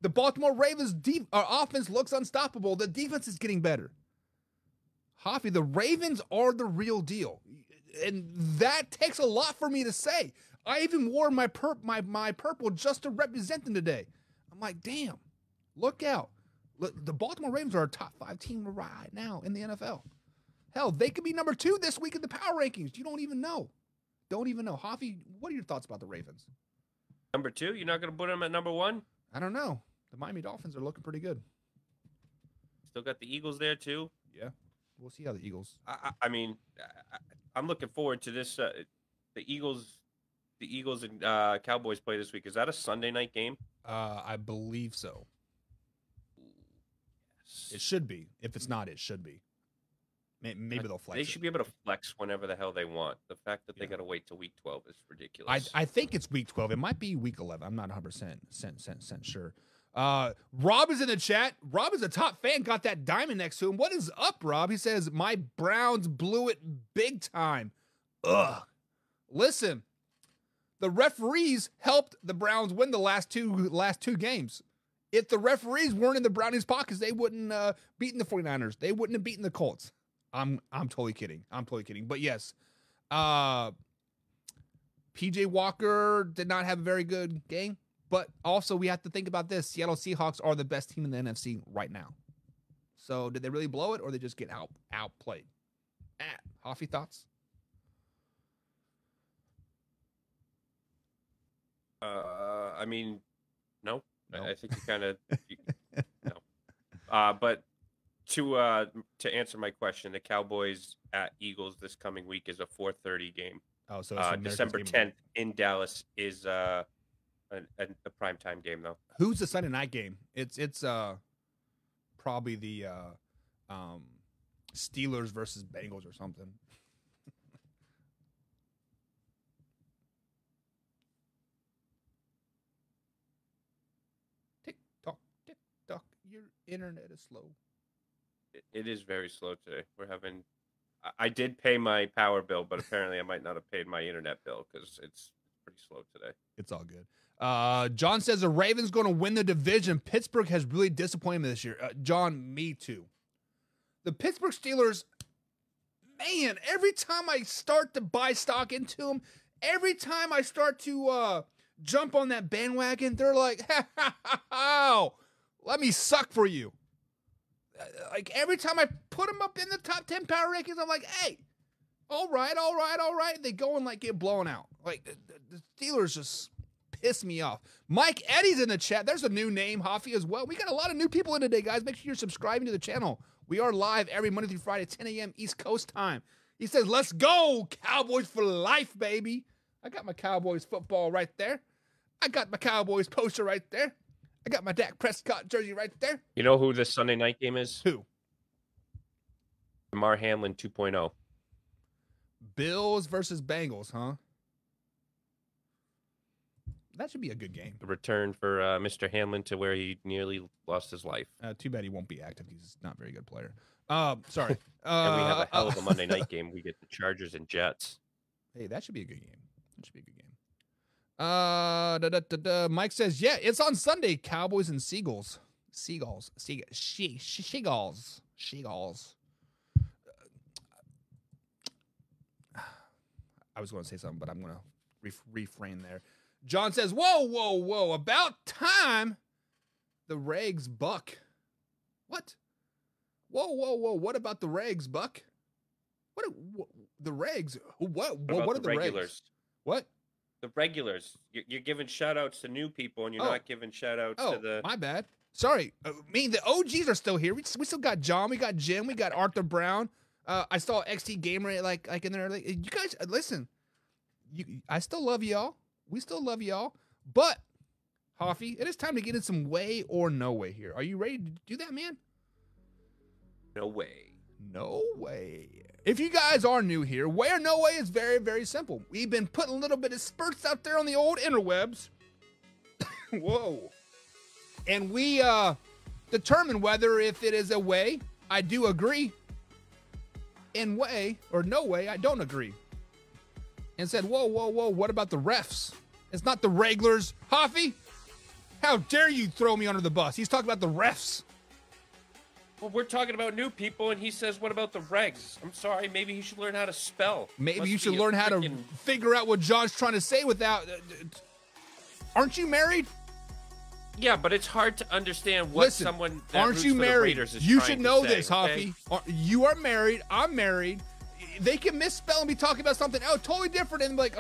The Baltimore Ravens offense looks unstoppable. The defense is getting better. Hoffy, the Ravens are the real deal. And that takes a lot for me to say. I even wore my purple just to represent them today. I'm like, damn, look out. Look, the Baltimore Ravens are a top 5 team right now in the NFL. Hell, they could be number 2 this week in the power rankings. You don't even know. Don't even know. Hoffy, what are your thoughts about the Ravens? Number 2? You're not going to put them at number 1? I don't know. The Miami Dolphins are looking pretty good. Still got the Eagles there, too? Yeah. We'll see how the Eagles. I mean, I'm looking forward to this. The Eagles and Cowboys play this week. Is that a Sunday night game? I believe so. It should be. If it's not, it should be. Maybe they'll flex. They should be able to flex whenever the hell they want. The fact that they got to wait till week 12 is ridiculous. I think it's week 12. It might be week 11. I'm not 100% sure. Rob is in the chat. Rob is a top fan. Got that diamond next to him. What is up, Rob? He says, my Browns blew it big time. Ugh. Listen, the referees helped the Browns win the last two games. If the referees weren't in the Brownies' pockets, they wouldn't beaten the 49ers. They wouldn't have beaten the Colts. I'm totally kidding. But yes, PJ Walker did not have a very good game, but also we have to think about this. Seattle Seahawks are the best team in the NFC right now. So did they really blow it, or they just get outplayed? Hoffy, thoughts? I mean, no. I think you kind of no. But to answer my question, the Cowboys at Eagles this coming week is a 4:30 game. Oh, so it's December 10th in Dallas is a primetime game though. Who's the Sunday night game? It's probably the Steelers versus Bengals or something. Tick tock, your internet is slow. It is very slow today. We're having. I did pay my power bill, but apparently I might not have paid my internet bill because it's pretty slow today. It's all good. John says the Ravens going to win the division. Pittsburgh has really disappointed me this year. John, me too. The Pittsburgh Steelers, man, every time I start to buy stock into them, every time I start to jump on that bandwagon, they're like, let me suck for you. Like every time I put them up in the top 10 power rankings, I'm like, hey, all right. They go and like get blown out. Like the Steelers just piss me off. Mike Eddie's in the chat. There's a new name, Hoffy, as well. We got a lot of new people in today, guys. Make sure you're subscribing to the channel. We are live every Monday through Friday, 10 a.m. East Coast time. He says, let's go, Cowboys for life, baby. I got my Cowboys football right there. I got my Cowboys poster right there. I got my Dak Prescott jersey right there. You know who this Sunday night game is? Who? Damar Hamlin 2.0. Bills versus Bengals, huh? That should be a good game. The return for Mr. Hamlin to where he nearly lost his life. Too bad he won't be active. He's not a very good player. Sorry. And we have a hell of a Monday night game. We get the Chargers and Jets. Hey, that should be a good game. Mike says, yeah, it's on Sunday. Cowboys and Seagulls. Seagulls. I was going to say something, but I'm going to refrain there. John says, whoa. About time the Regs buck. What? Whoa. What about the Regs, Buck? What the Regs? What are the regulars? What? The regulars. You're giving shout-outs to new people, and you're not giving shout-outs to the... my bad. Sorry. The OGs are still here. We still got John. We got Jim. We got Arthur Brown. I saw XT Gamer like in there. Like, you guys, listen. I still love y'all. We still love y'all. But, Hoffy, it is time to get in some way or no way here. Are you ready to do that, man? No way. No way. If you guys are new here, way or no way is very, very simple. We've been putting a little bit of spurts out there on the old interwebs. Whoa. And we determine whether if it is a way, I do agree. In way or no way, I don't agree. And said, whoa, what about the refs? It's not the regulars. Hoffy, how dare you throw me under the bus? He's talking about the refs. Well, we're talking about new people, and he says, what about the regs? I'm sorry, maybe he should learn how to spell. Maybe you should learn how to figure out what John's trying to say without... aren't you married? Yeah, but it's hard to understand what someone that aren't you married? You should know this, Hoffy. Okay? You are married. I'm married. They can misspell and be talking about something totally different and be like,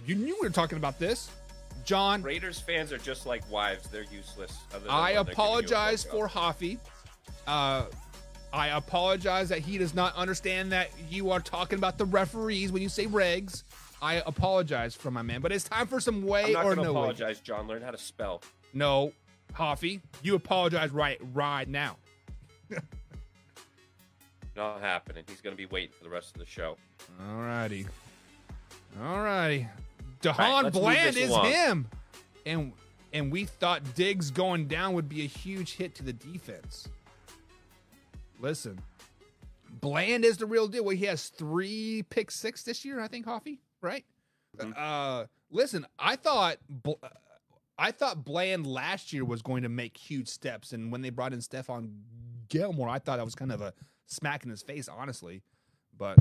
you knew we were talking about this. John. Raiders fans are just like wives. They're useless. I apologize for Hoffy. I apologize that he does not understand that you are talking about the referees when you say regs. I apologize for my man, but it's time for some way or no way. I'm not going to apologize, John. Learn how to spell. No, Hoffy, you apologize right now. Not happening. He's going to be waiting for the rest of the show. All righty. DeHaan Bland is him. And we thought Diggs going down would be a huge hit to the defense. Listen, Bland is the real deal. Well, he has 3 pick 6 this year, I think, Hoffy, right? Mm-hmm. Listen, I thought Bland last year was going to make huge steps, and when they brought in Stephon Gilmore, I thought that was kind of a smack in his face, honestly. But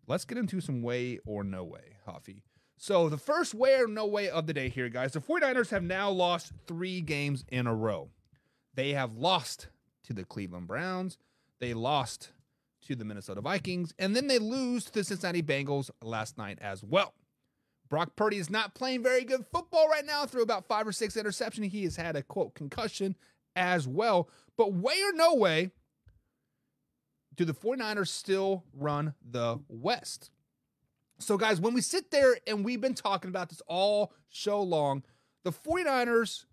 let's get into some way or no way, Huffy. So the first way or no way of the day here, guys. The 49ers have now lost 3 games in a row. They have lost to the Cleveland Browns. They lost to the Minnesota Vikings. And then they lose to the Cincinnati Bengals last night as well. Brock Purdy is not playing very good football right now, through about 5 or 6 interceptions. He has had a, quote, concussion as well. But way or no way, do the 49ers still run the West? So, guys, when we sit there, and we've been talking about this all show long, the 49ers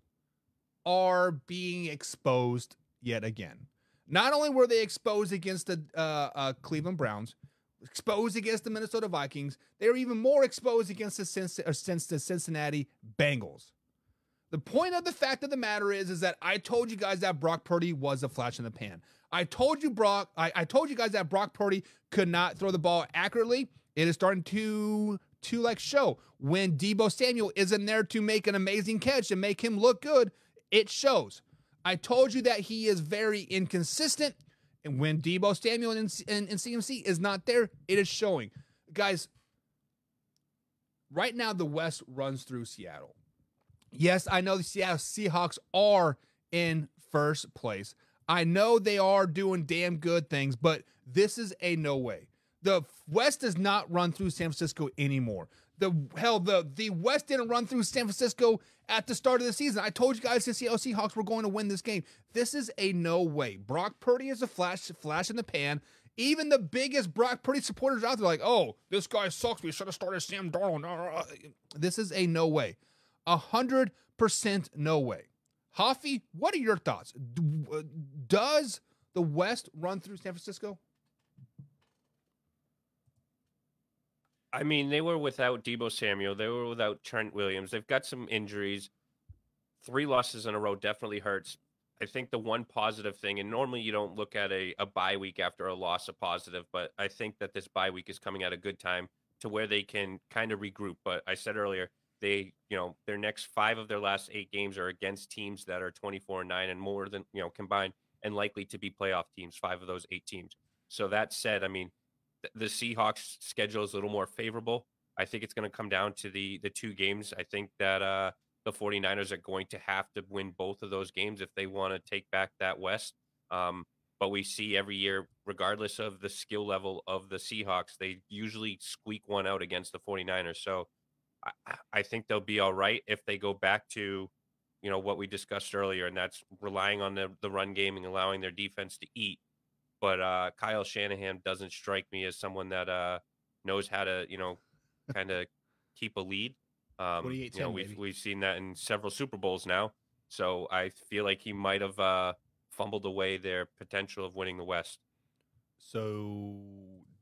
are being exposed yet again. Not only were they exposed against the Cleveland Browns, exposed against the Minnesota Vikings, they were even more exposed against the Cincinnati Bengals. The point of the fact of the matter is that I told you guys that Brock Purdy was a flash in the pan. I told you guys that Brock Purdy could not throw the ball accurately. It is starting to like show. When Deebo Samuel isn't there to make an amazing catch and make him look good, it shows. I told you that he is very inconsistent. And when Deebo Samuel and CMC is not there, it is showing. Guys, right now the West runs through Seattle. Yes, I know the Seattle Seahawks are in first place. I know they are doing damn good things, but this is a no way. The West does not run through San Francisco anymore. The West didn't run through San Francisco at the start of the season. I told you guys the Seattle Seahawks were going to win this game. This is a no way. Brock Purdy is a flash in the pan. Even the biggest Brock Purdy supporters out there are like, oh, this guy sucks. We should have started Sam Darnold. This is a no way. 100% no way. Hoffy, what are your thoughts? Does the West run through San Francisco? I mean, they were without Deebo Samuel. They were without Trent Williams. They've got some injuries. 3 losses in a row definitely hurts. I think the one positive thing, and normally you don't look at a bye week after a loss a positive, but I think that this bye week is coming at a good time to where they can kind of regroup. But I said earlier, their next 5 of their last 8 games are against teams that are 24-9 and more than, combined, and likely to be playoff teams, 5 of those 8 teams. So that said, I mean, the Seahawks schedule is a little more favorable. I think it's going to come down to the 2 games. I think that the 49ers are going to have to win both of those games if they want to take back that West. But we see every year, regardless of the skill level of the Seahawks, they usually squeak one out against the 49ers. So I think they'll be all right if they go back to, what we discussed earlier, and that's relying on the run game and allowing their defense to eat. But Kyle Shanahan doesn't strike me as someone that knows how to, kind of keep a lead. We've seen that in several Super Bowls now. So I feel like he might have fumbled away their potential of winning the West. So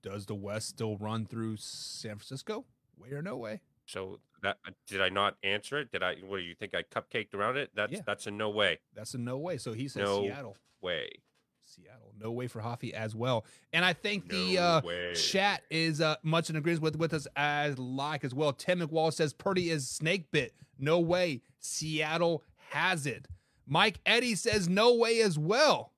does the West still run through San Francisco? Way or no way? So that did I not answer it? What do you think I cupcaked around it? That's a no way. That's a no way. So he says no Seattle. Way. Seattle. No way for Hoffy as well. And I think the chat is much in agreement with us as well. Tim McWall says Purdy is snake bit. No way. Seattle has it. Mike Eddy says no way as well.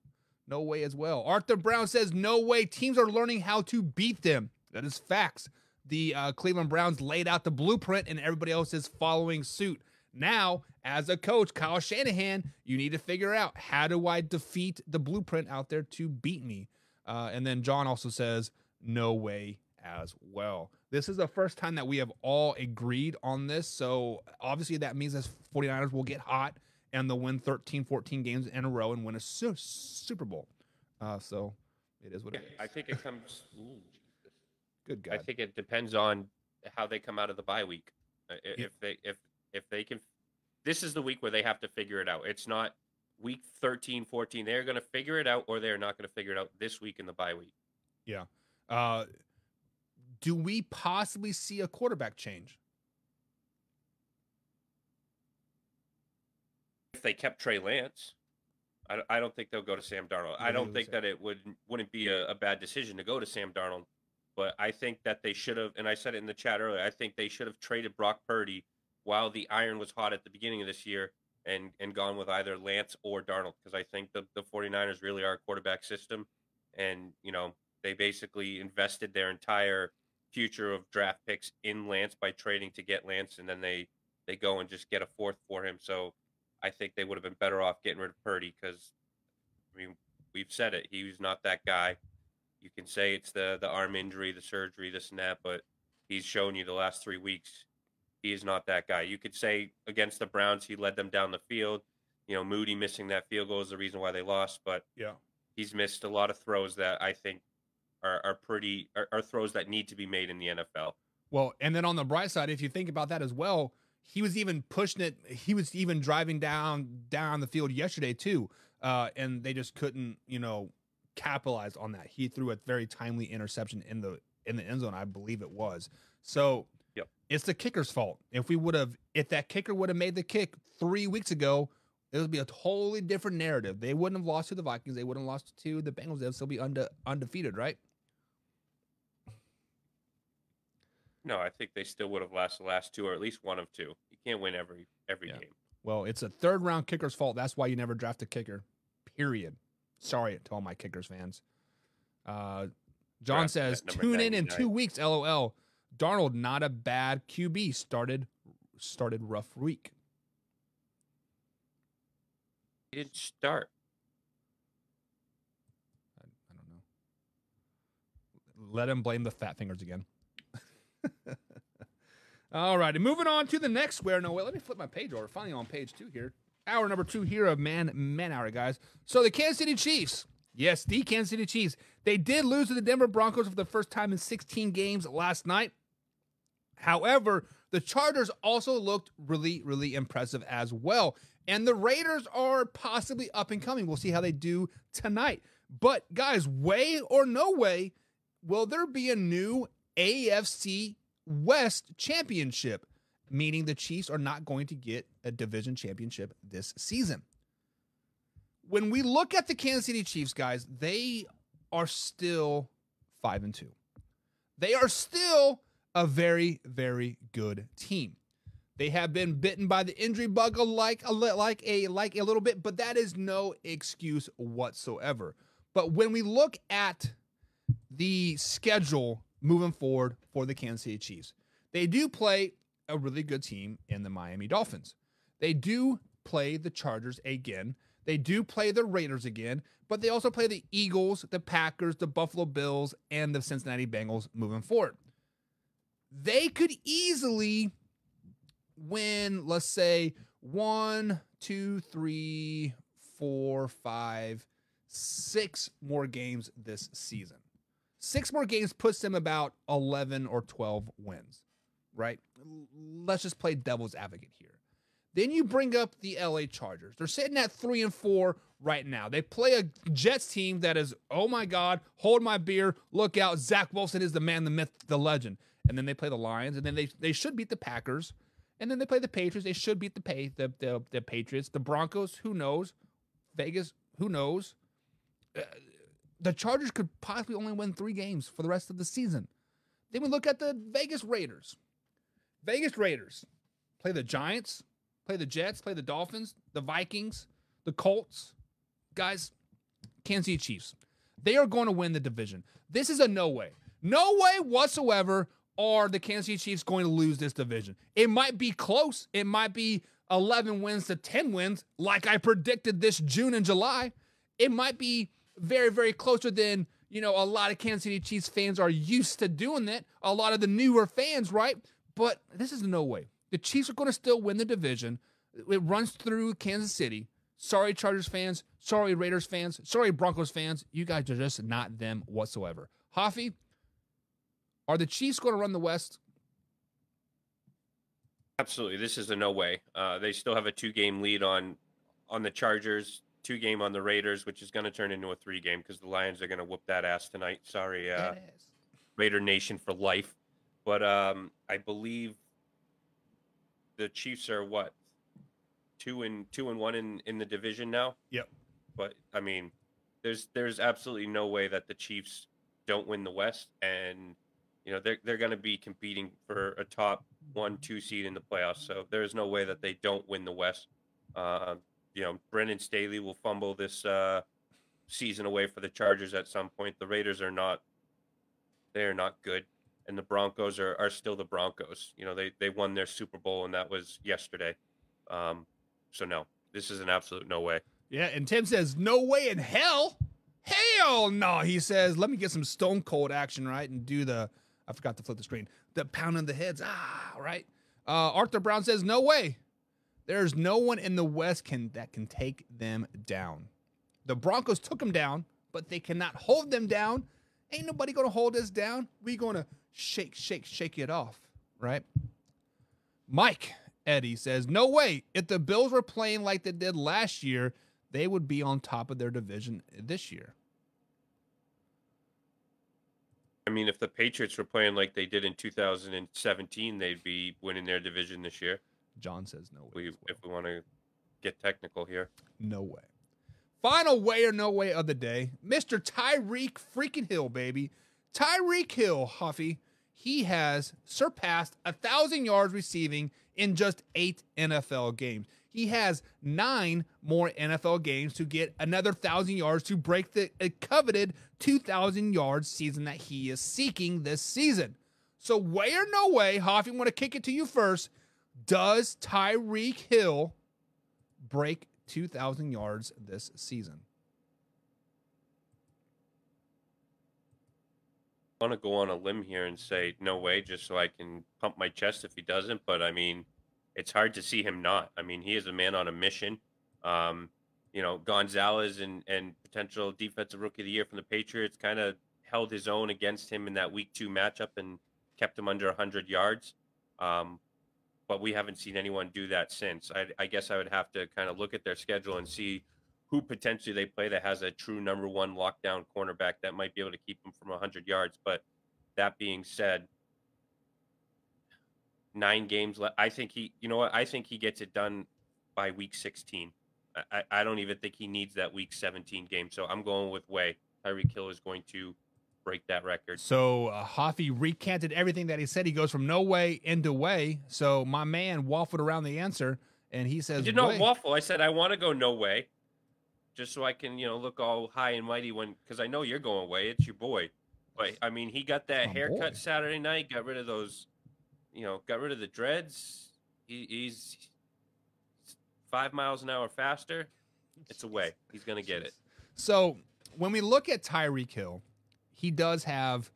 No way as well. Arthur Brown says no way. Teams are learning how to beat them. That is facts. The Cleveland Browns laid out the blueprint and everybody else is following suit. Now, as a coach, Kyle Shanahan, you need to figure out, how do I defeat the blueprint out there to beat me? And then John also says, no way as well. This is the first time that we have all agreed on this. So obviously that means that 49ers will get hot and they'll win 13, 14 games in a row and win a Super Bowl. So it is what it is. I think it comes... Good God. I think it depends on how they come out of the bye week. If they can, this is the week where they have to figure it out. It's not week 13, 14. They're going to figure it out, or they're not going to figure it out this week in the bye week. Yeah. Do we possibly see a quarterback change? If they kept Trey Lance, I don't think they'll go to Sam Darnold. I don't think that it wouldn't be a bad decision to go to Sam Darnold. But I think that they should have, and I said it in the chat earlier, I think they should have traded Brock Purdy while the iron was hot at the beginning of this year and gone with either Lance or Darnold, because I think the 49ers really are a quarterback system. And, they basically invested their entire future of draft picks in Lance by trading to get Lance, and then they go and just get a fourth for him. So I think they would have been better off getting rid of Purdy because, I mean, we've said it. He was not that guy. You can say it's the arm injury, the surgery, this and that, but he's shown you the last 3 weeks he is not that guy. You could say against the Browns he led them down the field. Moody missing that field goal is the reason why they lost, but he's missed a lot of throws that I think are throws that need to be made in the NFL. Well, and then on the bright side, if you think about that as well, he was even pushing it. He was even driving down the field yesterday too, and they just couldn't, capitalize on that. He threw a very timely interception in the end zone, I believe it was. So it's the kicker's fault. If that kicker would have made the kick 3 weeks ago, it would be a totally different narrative. They wouldn't have lost to the Vikings. They wouldn't have lost to the Bengals. They'd still be undefeated, right? No, I think they still would have lost the last two, or at least one of two. You can't win every game. Well, it's a third-round kicker's fault. That's why you never draft a kicker, period. Sorry to all my Kickers fans. John says, tune in 2 weeks, LOL. Darnold, not a bad QB. Started rough week. He didn't start. I don't know. Let him blame the fat fingers again. All right, and moving on to the next square. No, wait, let me flip my page over. Finally on page 2 here. Hour number 2 here of Man Hour, guys. So the Kansas City Chiefs. Yes, the Kansas City Chiefs. They did lose to the Denver Broncos for the first time in 16 games last night. However, the Chargers also looked really, really impressive as well. And the Raiders are possibly up and coming. We'll see how they do tonight. But, guys, way or no way, will there be a new AFC West championship? Meaning the Chiefs are not going to get a division championship this season. When we look at the Kansas City Chiefs, guys, they are still 5-2. They are still a very, very good team. They have been bitten by the injury bug like a little bit, but that is no excuse whatsoever. But when we look at the schedule moving forward for the Kansas City Chiefs, they do play a really good team in the Miami Dolphins. They do play the Chargers again. They do play the Raiders again, but they also play the Eagles, the Packers, the Buffalo Bills, and the Cincinnati Bengals moving forward. They could easily win, let's say, 1, 2, 3, 4, 5, 6 more games this season. 6 more games puts them about 11 or 12 wins, right? Let's just play devil's advocate here. Then you bring up the LA Chargers. They're sitting at 3-4 right now. They play a Jets team that is, oh my God, hold my beer, look out, Zach Wilson is the man, the myth, the legend. And then they play the Lions, and then they should beat the Packers. And then they play the Patriots. They should beat the Patriots. The Broncos, who knows? Vegas, who knows? The Chargers could possibly only win 3 games for the rest of the season. Then we look at the Vegas Raiders. Vegas Raiders play the Giants, play the Jets, play the Dolphins, the Vikings, the Colts. Guys, Kansas City Chiefs. They are going to win the division. This is a no way. No way whatsoever are the Kansas City Chiefs going to lose this division. It might be close. It might be 11 wins to 10 wins, like I predicted this June and July. It might be very, very closer than, a lot of Kansas City Chiefs fans are used to doing that. A lot of the newer fans, right? But this is no way. The Chiefs are going to still win the division. It runs through Kansas City. Sorry, Chargers fans. Sorry, Raiders fans. Sorry, Broncos fans. You guys are just not them whatsoever. Hoffy, are the Chiefs going to run the West? Absolutely. This is a no way. They still have a 2-game lead on the Chargers, 2-game on the Raiders, which is going to turn into a 3-game because the Lions are going to whoop that ass tonight. Sorry, Raider Nation for life. But I believe the Chiefs are 2-1 in the division now. Yep. But I mean, there's absolutely no way that the Chiefs don't win the West, and they're going to be competing for a top 1-2 seed in the playoffs. So there's no way that they don't win the West. Brendan Staley will fumble this season away for the Chargers at some point. The Raiders are not. They are not good. and the Broncos are still the Broncos. You know, they won their Super Bowl, and that was yesterday. So no, this is an absolute no way. Yeah, and Tim says, no way in hell. Hell no. He says, let me get some Stone Cold action, right? And do I forgot to flip the screen. The pound on the heads. Right. Arthur Brown says, no way. There's no one in the West that can take them down. The Broncos took them down, but they cannot hold them down. Ain't nobody going to hold us down. We going to shake it off, right? Mike Eddie says, no way. If the Bills were playing like they did last year, they would be on top of their division this year. I mean, if the Patriots were playing like they did in 2017, they'd be winning their division this year. John says no way. If we want to get technical here. No way. Final way or no way of the day. Mr. Tyreek freaking Hill, baby. Tyreek Hill, Huffy, he has surpassed 1,000 yards receiving in just 8 NFL games. He has 9 more NFL games to get another 1,000 yards to break the coveted 2,000 yard season that he is seeking this season. So way or no way, Huffy, I'm going to kick it to you first. Does Tyreek Hill break 2,000 yards this season? I want to go on a limb here and say no way, just so I can pump my chest if he doesn't. But I mean, it's hard to see him not. I mean, he is a man on a mission. You know, Gonzalez and potential defensive rookie of the year from the Patriots kind of held his own against him in that week 2 matchup and kept him under 100 yards. But we haven't seen anyone do that since. I guess I would have to kind of look at their schedule and see who potentially they play that has a true number 1 lockdown cornerback that might be able to keep him from 100 yards. But that being said, 9 games left. I think I think he gets it done by week 16. I don't even think he needs that week 17 game. So I'm going with way. Tyreek Hill is going to break that record. So Hoffy recanted everything that he said. He goes from no way into way. So my man waffled around the answer, and he says, I did not waffle. I said I want to go no way, just so I can look all high and mighty because I know you're going way. It's your boy. But I mean, he got that haircut boy. Saturday night. Got rid of those, got rid of the dreads. He's 5 miles an hour faster. It's a way. He's gonna get it. So when we look at Tyreek Hill, he does have,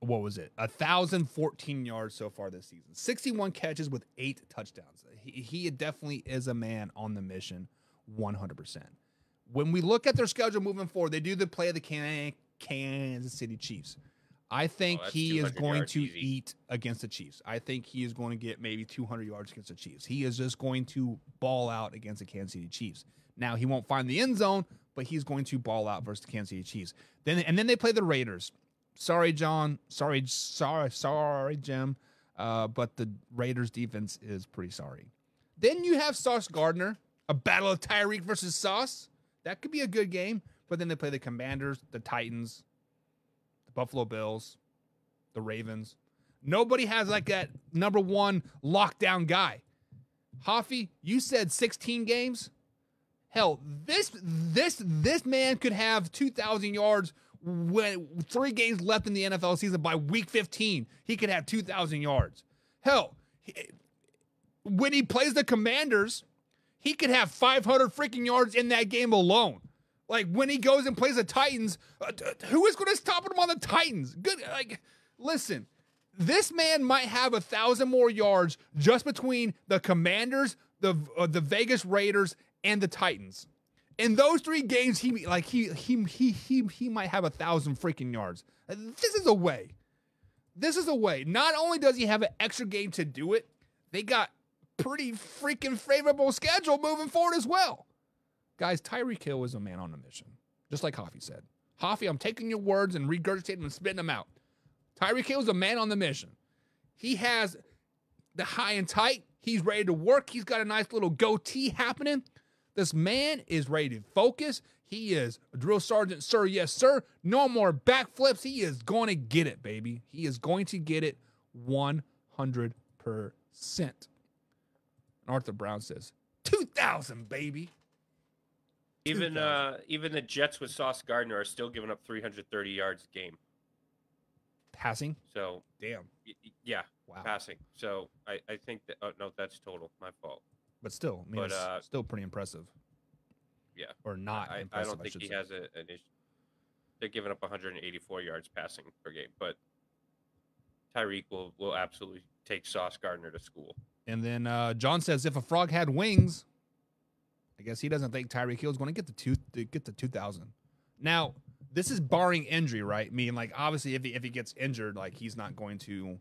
1,014 yards so far this season. 61 catches with 8 touchdowns. He definitely is a man on the mission, 100%. When we look at their schedule moving forward, they do play the Kansas City Chiefs. I think he is going to eat against the Chiefs. I think he is going to get maybe 200 yards against the Chiefs. He is just going to ball out against the Kansas City Chiefs. Now, he won't find the end zone, but he's going to ball out versus the Kansas City Chiefs. Then they play the Raiders. Sorry, John. Sorry, Jim. But the Raiders defense is pretty sorry. Then you have Sauce Gardner, a battle of Tyreek versus Sauce. That could be a good game. But then they play the Commanders, the Titans, the Buffalo Bills, the Ravens. Nobody has like that number 1 lockdown guy. Hoffy, you said 16 games. Hell, this man could have 2,000 yards when 3 games left in the NFL season. By week 15, he could have 2,000 yards. Hell, when he plays the Commanders, he could have 500 freaking yards in that game alone. Like when he goes and plays the Titans, who is going to stop him on the Titans? Good. Like, listen, this man might have 1,000 more yards just between the Commanders, the Vegas Raiders, and the Titans. In those 3 games, he might have 1,000 freaking yards. This is a way. This is a way. Not only does he have an extra game to do it, they got pretty freaking favorable schedule moving forward as well. Guys, Tyreek Hill is a man on a mission, just like Hoffy said. Hoffy, I'm taking your words and regurgitating them and spitting them out. Tyreek Hill is a man on the mission. He has the high and tight. He's ready to work. He's got a nice little goatee happening. This man is ready to focus. He is a drill sergeant, sir. Yes, sir. No more backflips. He is going to get it, baby. He is going to get it 100%. And Arthur Brown says, 2,000, baby. Even the Jets with Sauce Gardner are still giving up 330 yards a game. Passing? So Damn. Yeah, Wow. passing. So I think that no, that's total. My fault. But still, I mean, it's still pretty impressive. Yeah. Or not I impressive, don't think he say. has an issue. They're giving up 184 yards passing per game, but Tyreek will absolutely take Sauce Gardner to school. And then John says, if a frog had wings, I guess he doesn't think Tyreek Hill is going to get the 2,000. Now, this is barring injury, right? Meaning, like, obviously, if he gets injured, like, he's not going to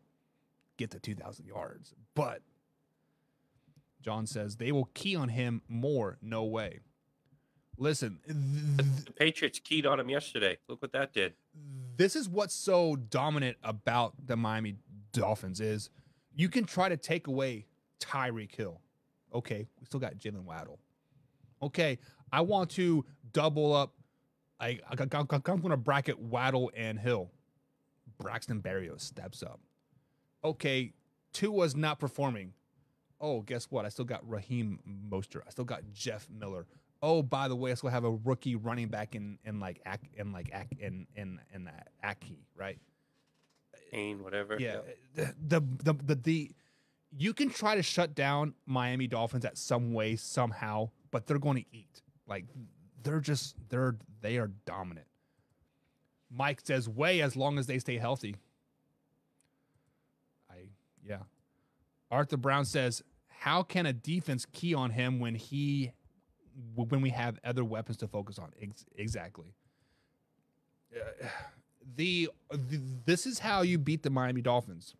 get the 2,000 yards. But John says they will key on him more. No way. Listen, the Patriots keyed on him yesterday. Look what that did. This is what's so dominant about the Miami Dolphins is you can try to take away Tyreek Hill. Okay, we still got Jalen Waddle. Okay, I want to double up. I'm going to bracket Waddle and Hill. Braxton Berrios steps up. Okay, Tua's not performing. Oh, guess what? I still got Raheem Mostert. I still got Jeff Miller. Oh, by the way, I still have a rookie running back in Aki, right? Kane, whatever. Yeah. The you can try to shut down Miami Dolphins at some way, somehow, but they're going to eat. Like they are dominant. Mike says way as long as they stay healthy. Arthur Brown says, how can a defense key on him when we have other weapons to focus on? Exactly. This is how you beat the Miami Dolphins.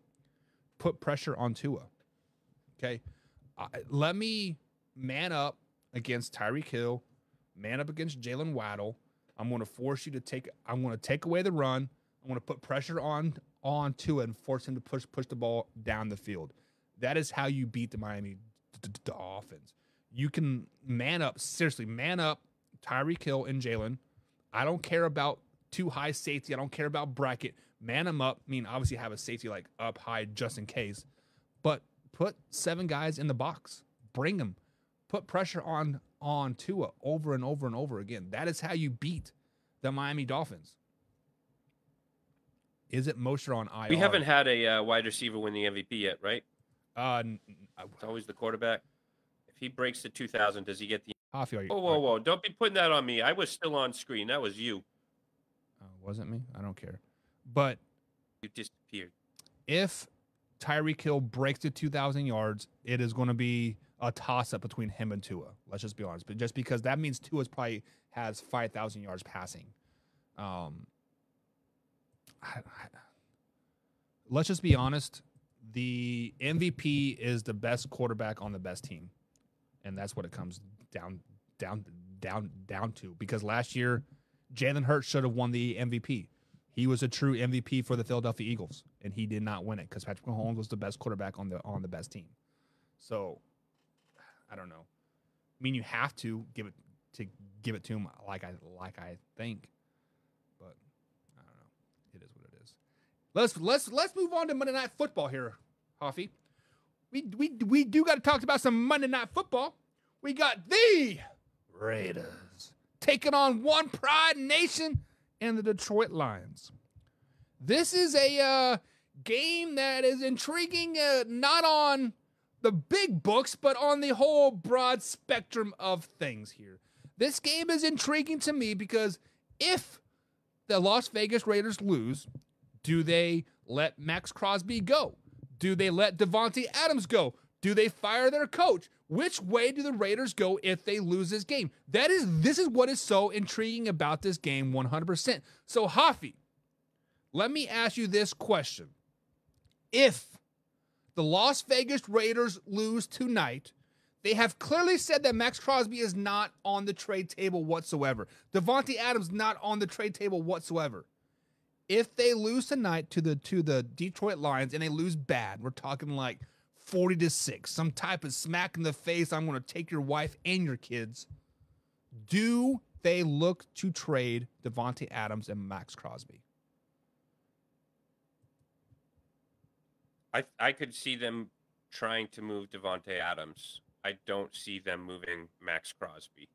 Put pressure on Tua. Okay, let me man up against Tyreek Hill, man up against Jalen Waddle. I'm going to force you to take. I'm going to take away the run. I'm going to put pressure on Tua and force him to push the ball down the field. That is how you beat the Miami Dolphins. You can man up, seriously, man up Tyreek Hill and Jalen. I don't care about too high safety. I don't care about bracket. Man them up. I mean, obviously have a safety like up high just in case. But put 7 guys in the box. Bring them. Put pressure on Tua over and over and over again. That is how you beat the Miami Dolphins. Is it Mostert on IR? We haven't had a wide receiver win the MVP yet, right? It's always the quarterback. If he breaks the 2,000, does he get the? Whoa! Don't be putting that on me. I was still on screen. That was you. Wasn't me. I don't care. But you disappeared. If Tyreek Hill breaks the 2,000 yards, it is going to be a toss-up between him and Tua. Let's just be honest. But just because that means Tua probably has 5,000 yards passing. Let's just be honest. The MVP is the best quarterback on the best team, and that's what it comes down to. Because last year, Jalen Hurts should have won the MVP. He was a true MVP for the Philadelphia Eagles, and he did not win it because Patrick Mahomes was the best quarterback on the best team. So, I don't know. I mean, you have to give it to him like I think, but I don't know. It is what it is. Let's move on to Monday Night Football here, Hoffy. We do got to talk about some Monday Night Football. We got the Raiders taking on One Pride Nation and the Detroit Lions. This is a game that is intriguing, not on the big books, but on the whole broad spectrum of things here. This game is intriguing to me because if the Las Vegas Raiders lose, do they let Max Crosby go? Do they let Davante Adams go? Do they fire their coach? Which way do the Raiders go if they lose this game? This is what is so intriguing about this game 100%. So, Hoffy, let me ask you this question. If the Las Vegas Raiders lose tonight, they have clearly said that Max Crosby is not on the trade table whatsoever. Davante Adams not on the trade table whatsoever. If they lose tonight to the Detroit Lions and they lose bad, we're talking like 40-6, some type of smack in the face, I'm going to take your wife and your kids. Do they look to trade Davante Adams and Max Crosby? I could see them trying to move Davante Adams. I don't see them moving Max Crosby.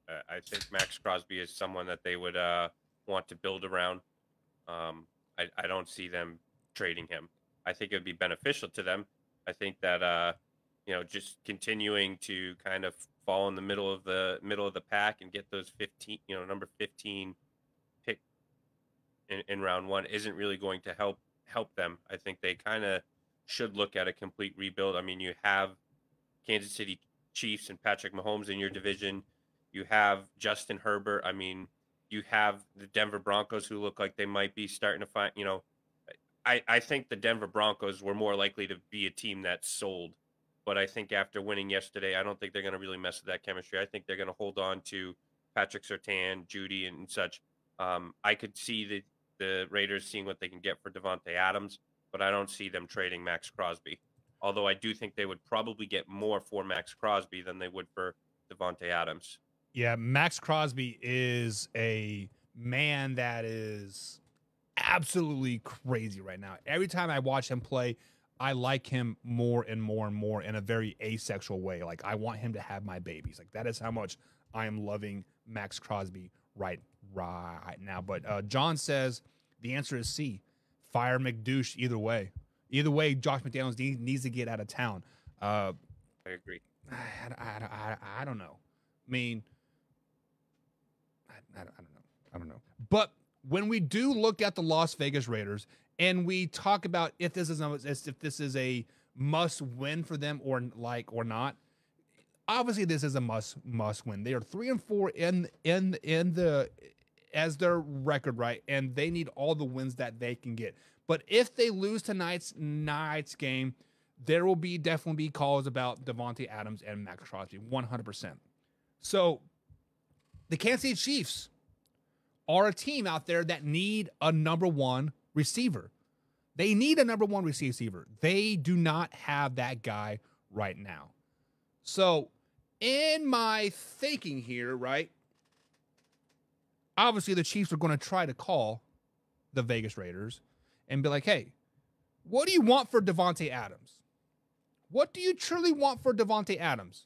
I think Max Crosby is someone that they would want to build around. I don't see them trading him. I think it would be beneficial to them. I think that just continuing to kind of fall in the middle of the pack and get those 15, number 15 pick in round 1 isn't really going to help them. I think they kind of should look at a complete rebuild. I mean, you have Kansas City Chiefs and Patrick Mahomes in your division. You have Justin Herbert. I mean, you have the Denver Broncos, who look like they might be starting to find, I think the Denver Broncos were more likely to be a team that sold. But I think after winning yesterday, I don't think they're going to really mess with that chemistry. I think they're going to hold on to Patrick Surtain, Judy, and such. I could see the Raiders seeing what they can get for Devontae Adams, but I don't see them trading Max Crosby. Although I do think they would probably get more for Max Crosby than they would for Devontae Adams. Yeah, Max Crosby is a man that is absolutely crazy right now. Every time I watch him play, I like him more and more and more in a very asexual way. Like, I want him to have my babies. Like, that is how much I am loving Max Crosby right now. But John says the answer is C. Fire McDouche either way. Either way, Josh McDaniels needs to get out of town. I agree. I don't know. I mean, I don't know. But when we do look at the Las Vegas Raiders and we talk about if this is a must win for them or not, obviously this is a must win. They are 3-4 in the as their record, right? And they need all the wins that they can get. But if they lose tonight's game, there will definitely be calls about Devontae Adams and Max Crosby, 100%. So the Kansas City Chiefs are a team out there that need a number one receiver. They need a number one receiver. They do not have that guy right now. So in my thinking here, right, obviously the Chiefs are going to try to call the Vegas Raiders and be like, hey, what do you want for Devontae Adams? What do you truly want for Devontae Adams?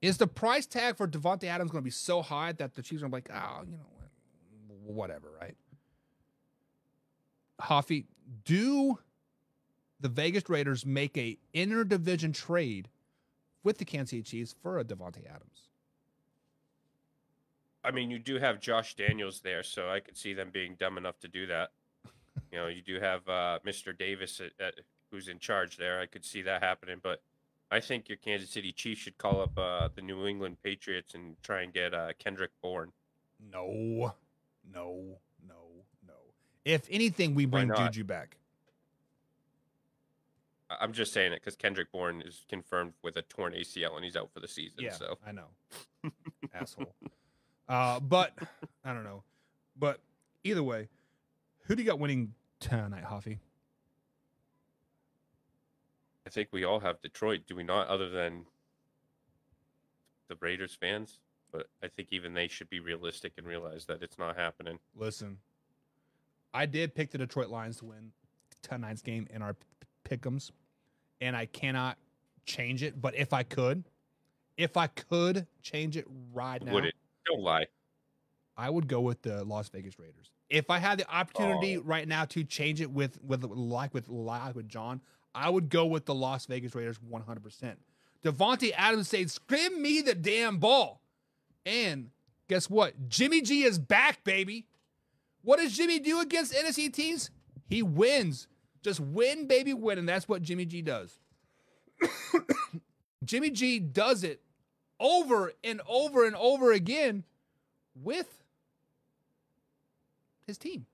Is the price tag for Devontae Adams going to be so high that the Chiefs are like, oh, whatever, right? Hoffy, do the Vegas Raiders make a interdivision trade with the Kansas City Chiefs for a Devontae Adams? I mean, you do have Josh Daniels there, so I could see them being dumb enough to do that. You do have Mr. Davis who's in charge there. I could see that happening, but I think your Kansas City Chiefs should call up the New England Patriots and try and get Kendrick Bourne. No. If anything, we bring Juju back. I'm just saying it because Kendrick Bourne is confirmed with a torn ACL and he's out for the season. Yeah, so I know. Asshole. But I don't know. But either way, who do you got winning tonight, Hoffy? I think we all have Detroit, do we not? Other than the Raiders fans, but I think even they should be realistic and realize that it's not happening. Listen, I did pick the Detroit Lions to win tonight's game in our pick'ems, and I cannot change it. But if I could change it right now, Would it? Don't lie. I would go with the Las Vegas Raiders. If I had the opportunity right now to change it with John, I would go with the Las Vegas Raiders 100%. Devontae Adams says, "Give me the damn ball." And guess what? Jimmy G is back, baby. What does Jimmy do against NFC teams? He wins. Just win, baby, win. And that's what Jimmy G does. Jimmy G does it over and over and over again with his team.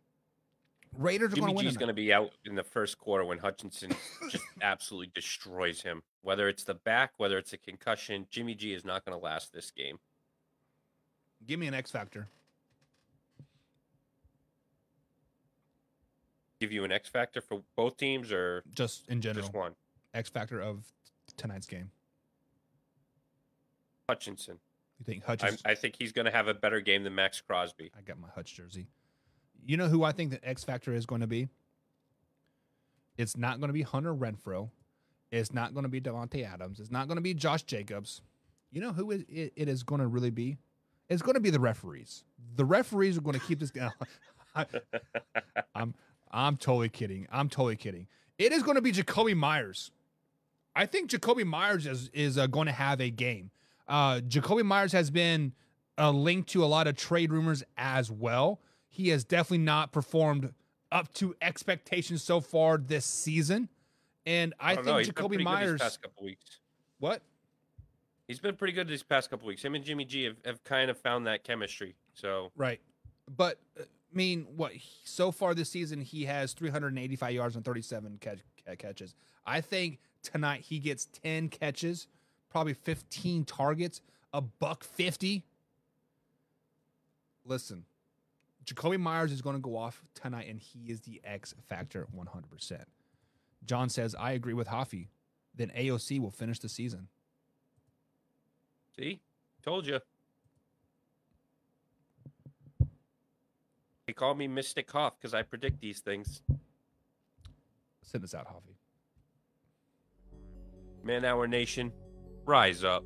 Raiders are going to win. Jimmy G's going to be out in the first quarter when Hutchinson just absolutely destroys him. Whether it's the back, whether it's a concussion, Jimmy G is not going to last this game. Give me an X factor. Give you an X factor for both teams or just in general? Just one. X factor of tonight's game. Hutchinson. You think Hutchinson? I think he's going to have a better game than Max Crosby. I got my Hutch jersey. You know who I think the X factor is going to be? It's not going to be Hunter Renfrow. It's not going to be Devontae Adams. It's not going to be Josh Jacobs. You know who it is going to really be? It's going to be the referees. The referees are going to keep this going. I'm totally kidding. I'm totally kidding. It is going to be Jacoby Myers. I think Jacoby Myers is going to have a game. Jacoby Myers has been linked to a lot of trade rumors as well. He has definitely not performed up to expectations so far this season. And I think Jacoby Myers these past couple weeks. What? He's been pretty good these past couple weeks. Him and Jimmy G have kind of found that chemistry. So right. But I mean, so far this season he has 385 yards and 37 catches. I think tonight he gets 10 catches, probably 15 targets, $150. Listen, Jacoby Myers is going to go off tonight, and he is the X factor 100%. John says, I agree with Hoffy. Then AOC will finish the season. See? Told you. They call me Mystic Hoff because I predict these things. Send us out, Hoffy. Man Hour Nation, rise up.